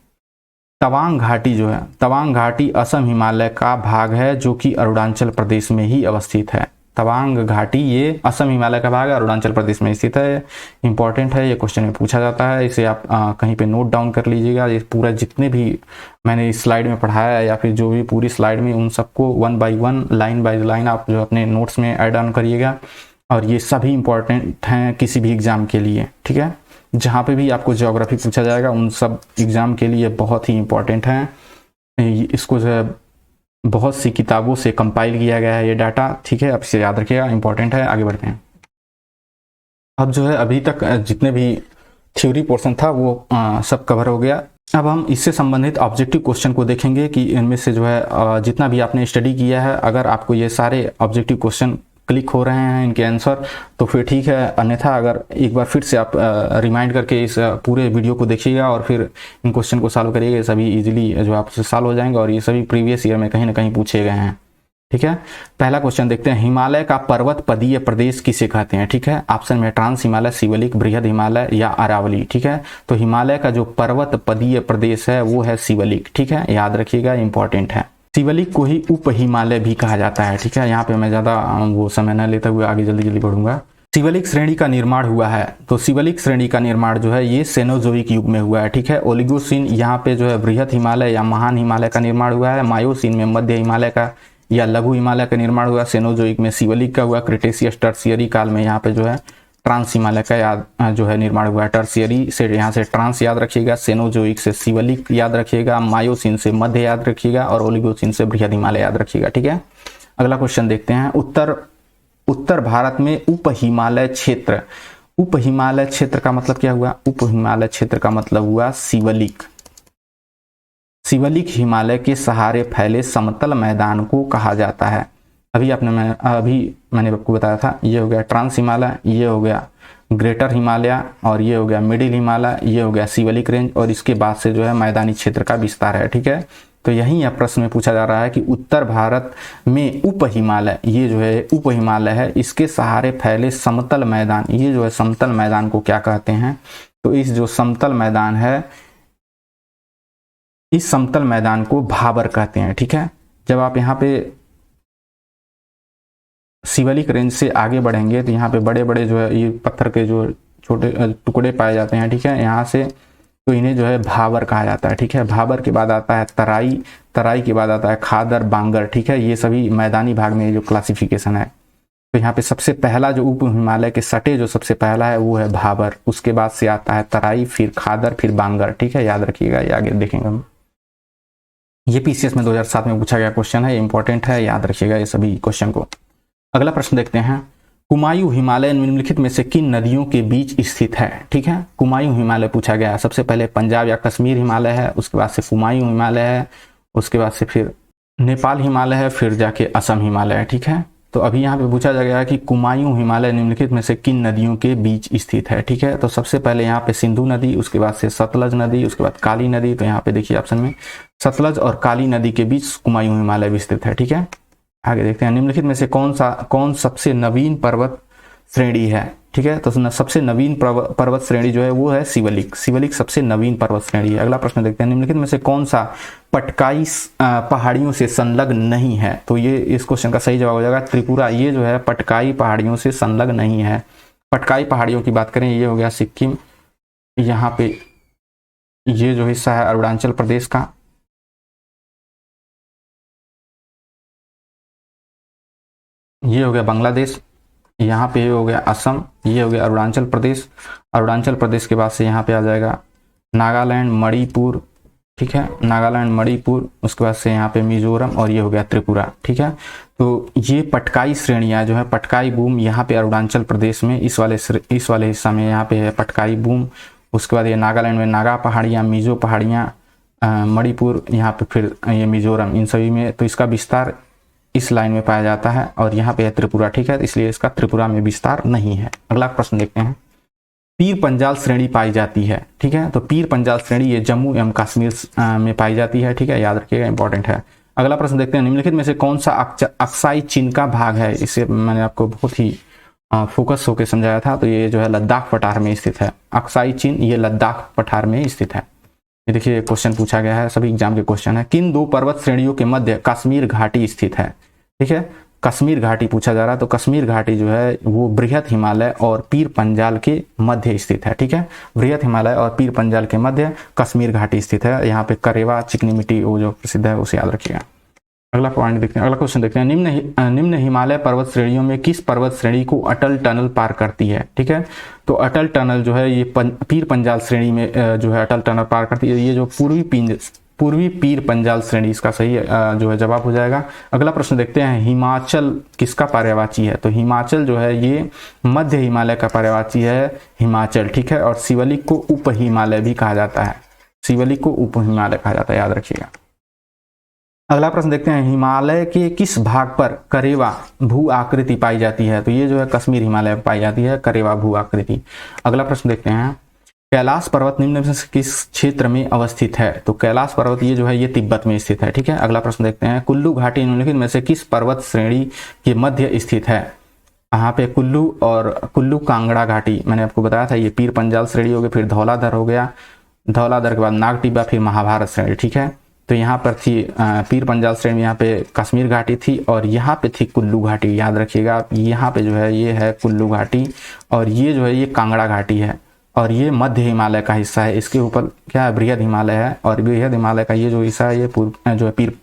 तवांग घाटी जो है, तवांग घाटी असम हिमालय का भाग है जो कि अरुणाचल प्रदेश में ही अवस्थित है। तवांग घाटी ये असम हिमालय का भाग है, अरुणाचल प्रदेश में स्थित है। इंपॉर्टेंट है, ये क्वेश्चन में पूछा जाता है, इसे आप कहीं पे नोट डाउन कर लीजिएगा। ये पूरा जितने भी मैंने इस स्लाइड में पढ़ाया है या फिर जो भी पूरी स्लाइड में उन सबको 1 बाय 1 लाइन बाय लाइन आप जो अपने नोट्स में ऐड ऑन करिएगा। और ये सभी इंपॉर्टेंट हैं किसी भी एग्जाम के लिए। ठीक है, जहाँ पे भी आपको ज्योग्राफी पूछा जाएगा उन सब एग्जाम के लिए बहुत ही इंपॉर्टेंट हैं। इसको जो है बहुत सी किताबों से कंपाइल किया गया है ये डाटा। ठीक है, आप इसे याद रखिएगा, इंपॉर्टेंट है। आगे बढ़ते हैं। अब जो है अभी तक जितने भी थ्योरी पोर्शन था वो सब कवर हो गया। अब हम इससे संबंधित ऑब्जेक्टिव क्वेश्चन को देखेंगे कि इनमें से जो है जितना भी आपने स्टडी किया है, अगर आपको ये सारे ऑब्जेक्टिव क्वेश्चन क्लिक हो रहे हैं इनके आंसर तो फिर ठीक है, अन्यथा अगर एक बार फिर से आप रिमाइंड करके इस पूरे वीडियो को देखिएगा और फिर इन क्वेश्चन को सॉल्व करिएगा, ये सभी इजीली जो आपसे सॉल्व हो जाएंगे और ये सभी प्रीवियस ईयर में कहीं ना कहीं पूछे गए हैं। ठीक है, पहला क्वेश्चन देखते हैं, हिमालय का पर्वत पदीय प्रदेश किसे कहते हैं? ठीक है, ऑप्शन में ट्रांस हिमालय, शिवलिक, बृहद हिमालय या अरावली। ठीक है, तो हिमालय का जो पर्वत पदीय प्रदेश है वो है शिवलिक। ठीक है, याद रखिएगा, इंपॉर्टेंट है। शिवलिक को ही उप हिमालय भी कहा जाता है। ठीक है, यहाँ पे मैं ज्यादा वो समय न लेते हुए आगे जल्दी जल्दी बढ़ूंगा। शिवलिक श्रेणी का निर्माण हुआ है, तो शिवलिक श्रेणी का निर्माण जो है ये सेनोजोइक युग में हुआ है। ठीक है, ओलिगोसीन यहाँ पे जो है बृहद हिमालय या महान हिमालय का निर्माण हुआ है, मायोसीन में मध्य हिमालय का या लघु हिमालय का निर्माण हुआ, सेनोजोइक में शिवलिक का हुआ, क्रिटेशियस टर्शियरी काल में यहाँ पे जो है ट्रांस हिमालय का जो है निर्माण हुआ है। टर्शियरी से यहाँ से ट्रांस याद रखिएगा, सेनोजोइक से शिवलिक याद रखिएगा, मायोसीन से मध्य याद रखिएगा और ओलिगोसीन से बृहद हिमालय याद रखिएगा। ठीक है, अगला क्वेश्चन देखते हैं, उत्तर भारत में उप हिमालय क्षेत्र, उप हिमालय क्षेत्र का मतलब क्या हुआ? उप हिमालय क्षेत्र का मतलब हुआ शिवलिक। शिवलिक हिमालय के सहारे फैले समतल मैदान को कहा जाता है। अभी मैंने आपको बताया था, ये हो गया ट्रांस हिमालय, ये हो गया ग्रेटर हिमालय और ये हो गया मिडिल हिमालय, ये हो गया शिवलिक रेंज और इसके बाद से जो है मैदानी क्षेत्र का विस्तार है। ठीक है, तो यही यह प्रश्न में पूछा जा रहा है कि उत्तर भारत में उप हिमालय, ये जो है उप हिमालय है, इसके सहारे फैले समतल मैदान, ये जो है समतल मैदान को क्या कहते हैं? तो इस जो समतल मैदान है, इस समतल मैदान को भाबर कहते हैं। ठीक है, जब आप यहाँ पे शिवलिक रेंज से आगे बढ़ेंगे तो यहाँ पे बड़े बड़े जो है ये पत्थर के जो छोटे टुकड़े पाए जाते हैं। ठीक है, यहाँ से तो इन्हें जो है भाबर कहा जाता है। ठीक है, भाबर के बाद आता है तराई, तराई के बाद आता है खादर, बांगर। ठीक है, ये सभी मैदानी भाग में जो क्लासिफिकेशन है। तो यहाँ पे सबसे पहला जो उप हिमालय के सटे जो सबसे पहला है वो है भाबर, उसके बाद से आता है तराई, फिर खादर, फिर बांगर। ठीक है, याद रखिएगा, ये आगे देखेंगे हम। ये पीसीएस में 2007 में पूछा गया क्वेश्चन है, इंपॉर्टेंट है, याद रखिएगा ये सभी क्वेश्चन को। अगला प्रश्न देखते हैं, कुमायूं हिमालय निम्नलिखित में से किन नदियों के बीच स्थित है? ठीक है, कुमायूं हिमालय पूछा गया है। सबसे पहले पंजाब या कश्मीर हिमालय है, उसके बाद से कुमायूं हिमालय है, उसके बाद से फिर नेपाल हिमालय है, फिर जाके असम हिमालय है। ठीक है, तो अभी यहाँ पे पूछा गया है कि कुमायूं हिमालय निम्नलिखित में से किन नदियों के बीच स्थित है? ठीक है, तो सबसे पहले यहाँ पे सिंधु नदी, उसके बाद से सतलज नदी, उसके बाद काली नदी। तो यहाँ पे देखिए ऑप्शन में सतलज और काली नदी के बीच कुमायूं हिमालय विस्तृत है। ठीक है, आगे देखते हैं, निम्नलिखित में से कौन सबसे नवीन पर्वत श्रेणी है? ठीक है, तो सबसे नवीन पर्वत श्रेणी जो है वो है शिवलिक। शिवलिक सबसे नवीन पर्वत श्रेणी है। अगला प्रश्न देखते हैं, निम्नलिखित में से कौन सा पटकाई पहाड़ियों से संलग्न नहीं है? तो ये इस क्वेश्चन का सही जवाब हो जाएगा त्रिपुरा। ये जो है पटकाई पहाड़ियों से संलग्न नहीं है। पटकाई पहाड़ियों की बात करें, ये हो गया सिक्किम, यहाँ पे ये जो हिस्सा है अरुणाचल प्रदेश का, ये हो गया बांग्लादेश, यहाँ पे ये हो गया असम, ये हो गया अरुणाचल प्रदेश। अरुणाचल प्रदेश के बाद से यहाँ पे आ जाएगा नागालैंड, मणिपुर। ठीक है, नागालैंड, मणिपुर, उसके बाद से यहाँ पे मिजोरम और ये हो गया त्रिपुरा। ठीक है, तो ये पटकाई श्रेणियाँ जो है, पटकाई बूम यहाँ पे अरुणाचल प्रदेश में इस वाले हिस्सा में यहाँ पे है पटकाई बूम। उसके बाद ये नागालैंड में नागा पहाड़ियाँ, मिजो पहाड़ियाँ, मणिपुर, यहाँ पे फिर ये मिजोरम, इन सभी में तो इसका विस्तार इस लाइन में पाया जाता है और यहाँ पे है त्रिपुरा। ठीक है, इसलिए इसका त्रिपुरा में विस्तार नहीं है। अगला प्रश्न देखते हैं, पीर पंजाल श्रेणी पाई जाती है। ठीक है, तो पीर पंजाल श्रेणी ये जम्मू एवं कश्मीर में पाई जाती है। ठीक है, याद रखिएगा, इंपॉर्टेंट है। अगला प्रश्न देखते हैं, निम्नलिखित में से कौन सा अक्साई चीन का भाग है? इसे मैंने आपको बहुत ही फोकस होकर समझाया था। तो ये जो है लद्दाख पठार में स्थित है। अक्साई चीन ये लद्दाख पठार में स्थित है। ये देखिए क्वेश्चन पूछा गया है, सभी एग्जाम के क्वेश्चन है। किन दो पर्वत श्रेणियों के मध्य कश्मीर घाटी स्थित है? ठीक है, कश्मीर घाटी पूछा जा रहा है, तो कश्मीर घाटी जो है वो बृहद हिमालय और पीर पंजाल के मध्य स्थित है। ठीक है, बृहद हिमालय और पीर पंजाल के मध्य कश्मीर घाटी स्थित है। यहाँ पे करेवा चिकनी मिट्टी वो जो प्रसिद्ध है उसे याद रखिएगा। अगला पॉइंट देखते हैं, अगला क्वेश्चन देखते हैं, निम्न हिमालय पर्वत श्रेणियों में किस पर्वत श्रेणी को अटल टनल पार करती है? ठीक है, तो अटल टनल जो है ये पीर पंजाल श्रेणी में जो है अटल टनल पार करती है। ये जो पूर्वी पीर पंजाल श्रेणी इसका सही जो है जवाब हो जाएगा। अगला प्रश्न देखते हैं, हिमाचल किसका पर्यायवाची है? तो हिमाचल जो है ये मध्य हिमालय का पर्यायवाची है हिमाचल। ठीक है, और शिवलिक को उप हिमालय भी कहा जाता है। शिवलिक को उप हिमालय कहा जाता है, याद रखिएगा। अगला प्रश्न देखते हैं, हिमालय के किस भाग पर करेवा भू आकृति पाई जाती है? तो ये जो है कश्मीर हिमालय में पाई जाती है करेवा भू आकृति। अगला प्रश्न देखते हैं, कैलाश पर्वत निम्न में से किस क्षेत्र में अवस्थित है? तो कैलाश पर्वत ये जो है ये तिब्बत में स्थित है, ठीक है। अगला प्रश्न देखते हैं, कुल्लू घाटी निम्नलिखित में से किस पर्वत श्रेणी के मध्य स्थित है? यहाँ पे कुल्लू और कुल्लू कांगड़ा घाटी मैंने आपको बताया था, ये पीर पंजाल श्रेणी हो गया, फिर धौलाधर हो गया, धौलाधर के बाद नाग टिब्बा, फिर महाभारत श्रेणी, ठीक है। तो यहाँ पर थी पीर पंजाल श्रेणी में यहाँ पे कश्मीर घाटी थी और यहाँ पे थी कुल्लू घाटी, याद रखिएगा। यहाँ पे जो है ये है कुल्लू घाटी और ये जो है ये कांगड़ा घाटी है और ये मध्य हिमालय का हिस्सा है। इसके ऊपर क्या है, बृहद हिमालय है और बृहद हिमालय का ये जो हिस्सा है ये जो है पीर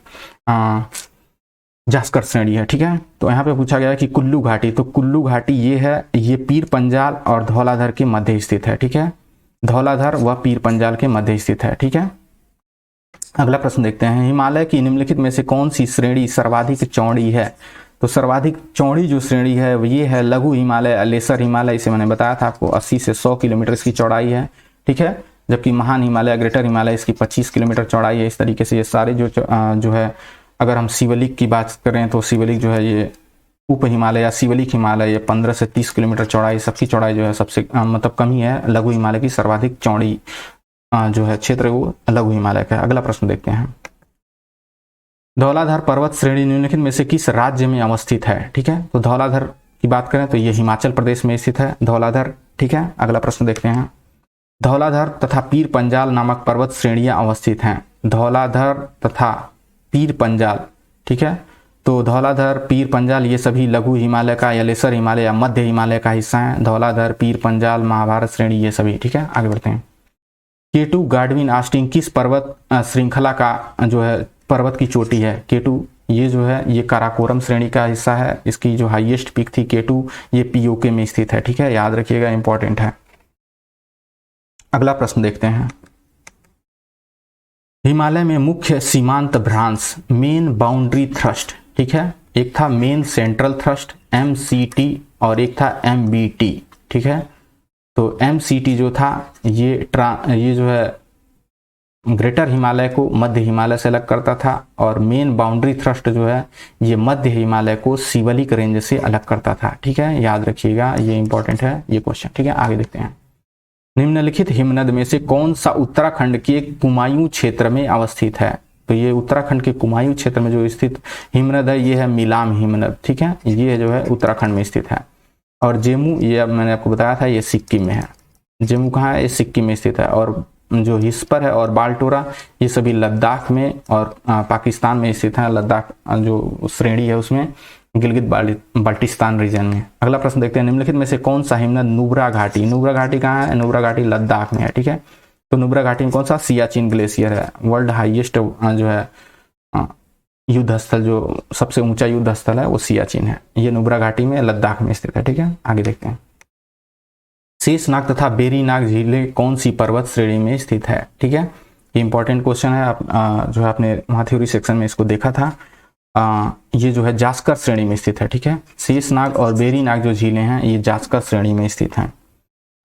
जास्कर श्रेणी है, ठीक है। तो यहाँ पे पूछा गया है कि कुल्लू घाटी, तो कुल्लू घाटी ये है, ये पीर पंजाल और धौलाधर के मध्य स्थित है, ठीक है। धौलाधर व पीर पंजाल के मध्य स्थित है, ठीक है। अगला प्रश्न देखते हैं, हिमालय की निम्नलिखित में से कौन सी श्रेणी सर्वाधिक चौड़ी है? तो सर्वाधिक चौड़ी जो श्रेणी है वो ये है लघु हिमालय, लेसर हिमालय, इसे मैंने बताया था आपको 80 से 100 किलोमीटर इसकी चौड़ाई है, ठीक है। जबकि महान हिमालय, ग्रेटर हिमालय, इसकी 25 किलोमीटर चौड़ाई है। इस तरीके से ये सारे जो है, अगर हम शिवलिक की बात करें तो शिवलिक जो है ये उप हिमालय या शिवलिक हिमालय, ये 15 से 30 किलोमीटर चौड़ाई, सबकी चौड़ाई जो है सबसे मतलब कम ही है। लघु हिमालय की सर्वाधिक चौड़ी जो है क्षेत्र वो लघु हिमालय का है। अगला प्रश्न देखते हैं, धौलाधर पर्वत श्रेणी निम्नलिखित में से किस राज्य में अवस्थित है? ठीक है, तो धौलाधर की बात करें तो ये हिमाचल प्रदेश में स्थित है धौलाधर, ठीक है। अगला प्रश्न देखते हैं, धौलाधर तथा पीर पंजाल नामक पर्वत श्रेणियां अवस्थित हैं। धौलाधर तथा पीर पंजाल, ठीक है। तो धौलाधर, पीर पंजाल ये सभी लघु हिमालय का या लेसर हिमालय या मध्य हिमालय का हिस्सा है। धौलाधर, पीर पंजाल, महाभारत श्रेणी ये सभी, ठीक है। आगे बढ़ते हैं, केटू गाडविन आस्टिन किस पर्वत श्रृंखला का जो है पर्वत की चोटी है? केटू ये जो है ये काराकोरम श्रेणी का हिस्सा है। इसकी जो हाईएस्ट पीक थी केटू, ये पीओके में स्थित है, ठीक है, याद रखिएगा, इंपॉर्टेंट है। अगला प्रश्न देखते हैं, हिमालय में मुख्य सीमांत भ्रांश मेन बाउंड्री थ्रस्ट, ठीक है। एक था मेन सेंट्रल थ्रस्ट MCT और एक था MBT, ठीक है। तो MCT जो था ये जो है ग्रेटर हिमालय को मध्य हिमालय से अलग करता था और मेन बाउंड्री थ्रस्ट जो है ये मध्य हिमालय को शिवलिक रेंज से अलग करता था, ठीक है, याद रखिएगा, ये इंपॉर्टेंट है ये क्वेश्चन, ठीक है। आगे देखते हैं, निम्नलिखित हिमनद में से कौन सा उत्तराखंड के कुमायूं क्षेत्र में अवस्थित है? तो ये उत्तराखंड के कुमायूं क्षेत्र में जो स्थित हिमनद है ये है मिलाम हिमनद, ठीक है, ये जो है उत्तराखंड में स्थित है। और जेमू ये मैंने आपको बताया था ये सिक्किम में है। जेमू कहाँ है? ये सिक्किम में स्थित है। और जो हिस्पर है और बाल्टोरा ये सभी लद्दाख में और पाकिस्तान में स्थित है। लद्दाख जो श्रेणी है उसमें गिलगित बाल्टिस्तान रीजन में। अगला प्रश्न देखते हैं, निम्नलिखित में से कौन सा हिमनद नुब्रा घाटी? नुब्रा घाटी कहाँ है? नुब्रा घाटी लद्दाख में है, ठीक है। तो नुब्रा घाटी में कौन सा? सियाचिन ग्लेशियर है। वर्ल्ड हाईएस्ट जो है युद्ध स्थल, जो सबसे ऊंचा युद्ध स्थल है वो सियाचिन है। ये नुब्रा घाटी में लद्दाख में स्थित है, ठीक है। आगे देखते हैं, शेषनाग तथा बेरीनाग झीलें कौन सी पर्वत श्रेणी में स्थित है? ठीक है, ये इंपॉर्टेंट क्वेश्चन है। आप जो है आपने वहाँ थ्योरी सेक्शन में इसको देखा था। ये जो है जास्कर श्रेणी में स्थित है, ठीक है। शेषनाग और बेरीनाग जो झीलें हैं ये जास्कर श्रेणी में स्थित हैं।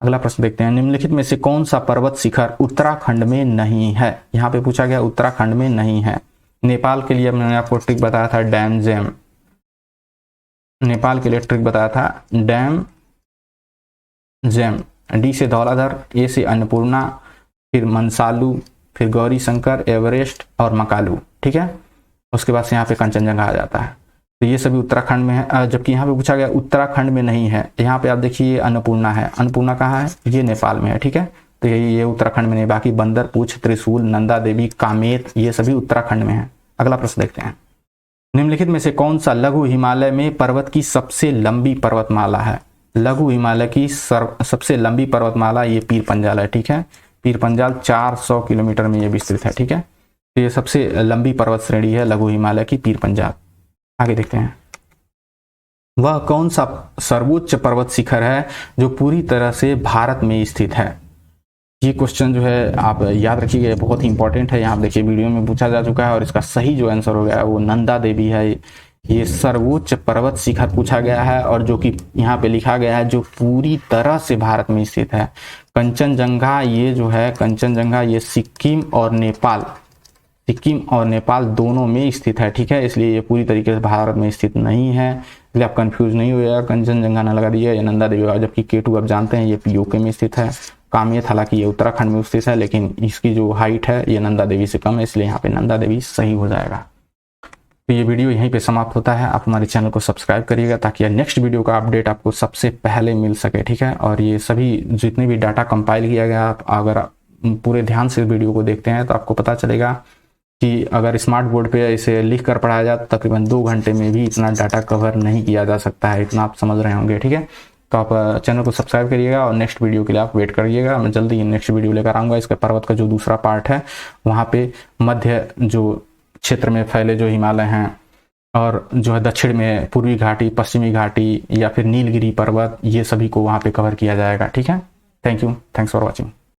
अगला प्रश्न देखते हैं, निम्नलिखित में से कौन सा पर्वत शिखर उत्तराखंड में नहीं है? यहाँ पे पूछा गया उत्तराखंड में नहीं है। नेपाल के लिए मैंने आपको ट्रिक बताया था डैम जेम, नेपाल के लिए ट्रिक बताया था डैम जेम। डी से धौलाधर, ए से अन्नपूर्णा, फिर मनसालू, फिर गौरी शंकर, एवरेस्ट और मकालू, ठीक है। उसके बाद से यहाँ पे कंचनजंगा आ जाता है। तो ये सभी उत्तराखंड में है, जबकि यहाँ पे पूछा गया उत्तराखंड में नहीं है। यहाँ पे आप देखिए अन्नपूर्णा है। अन्नपूर्णा कहाँ है? ये नेपाल में है, ठीक है। तो ये उत्तराखंड में नहीं। बाकी बंदर पूछ, त्रिशूल, नंदा देवी, कामेत ये सभी उत्तराखंड में है। अगला प्रश्न देखते हैं, निम्नलिखित में से कौन सा लघु हिमालय में पर्वत की सबसे लंबी पर्वतमाला है? लघु हिमालय की सबसे लंबी पर्वतमाला ये पीर पंजाल है, ठीक है। पीर पंजाल 400 किलोमीटर में ये विस्तृत है, ठीक है। तो ये सबसे लंबी पर्वत श्रेणी है लघु हिमालय की पीर पंजाल। आगे देखते हैं, वह कौन सा सर्वोच्च पर्वत शिखर है जो पूरी तरह से भारत में स्थित है? ये क्वेश्चन जो है आप याद रखिएगा, बहुत ही इंपॉर्टेंट है। यहाँ देखिए वीडियो में पूछा जा चुका है और इसका सही जो आंसर हो गया है वो नंदा देवी है। ये सर्वोच्च पर्वत शिखर पूछा गया है और जो कि यहाँ पे लिखा गया है जो पूरी तरह से भारत में स्थित है। कंचनजंगा ये जो है कंचनजंगा ये सिक्किम और नेपाल दोनों में स्थित है, ठीक है। इसलिए ये पूरी तरीके से भारत में स्थित नहीं है, इसलिए आप कंफ्यूज नहीं हुए, कंचनजंगा ना लगा दीजिए। ये नंदा देवी, जबकि K2 आप जानते हैं ये यूके में स्थित है। कामेत हालांकि ये उत्तराखंड में स्थित है, लेकिन इसकी जो हाइट है ये नंदा देवी से कम है, इसलिए यहाँ पे नंदा देवी सही हो जाएगा। तो ये वीडियो यहीं पे समाप्त होता है। आप हमारे चैनल को सब्सक्राइब करिएगा ताकि नेक्स्ट वीडियो का अपडेट आपको सबसे पहले मिल सके, ठीक है। और ये सभी जितने भी डाटा कंपाइल किया गया, आप अगर पूरे ध्यान से वीडियो को देखते हैं तो आपको पता चलेगा कि अगर स्मार्ट बोर्ड पे इसे लिख कर पढ़ाया जाए तो तकरीबन 2 घंटे में भी इतना डाटा कवर नहीं किया जा सकता है, इतना आप समझ रहे होंगे, ठीक है। तो आप चैनल को सब्सक्राइब करिएगा और नेक्स्ट वीडियो के लिए आप वेट करिएगा। मैं जल्दी ही नेक्स्ट वीडियो लेकर आऊँगा। इसके पर्वत का जो दूसरा पार्ट है वहाँ पे मध्य जो क्षेत्र में फैले जो हिमालय हैं और जो है दक्षिण में पूर्वी घाटी, पश्चिमी घाटी या फिर नीलगिरी पर्वत, ये सभी को वहाँ पे कवर किया जाएगा, ठीक है। Thank you, thanks for watching.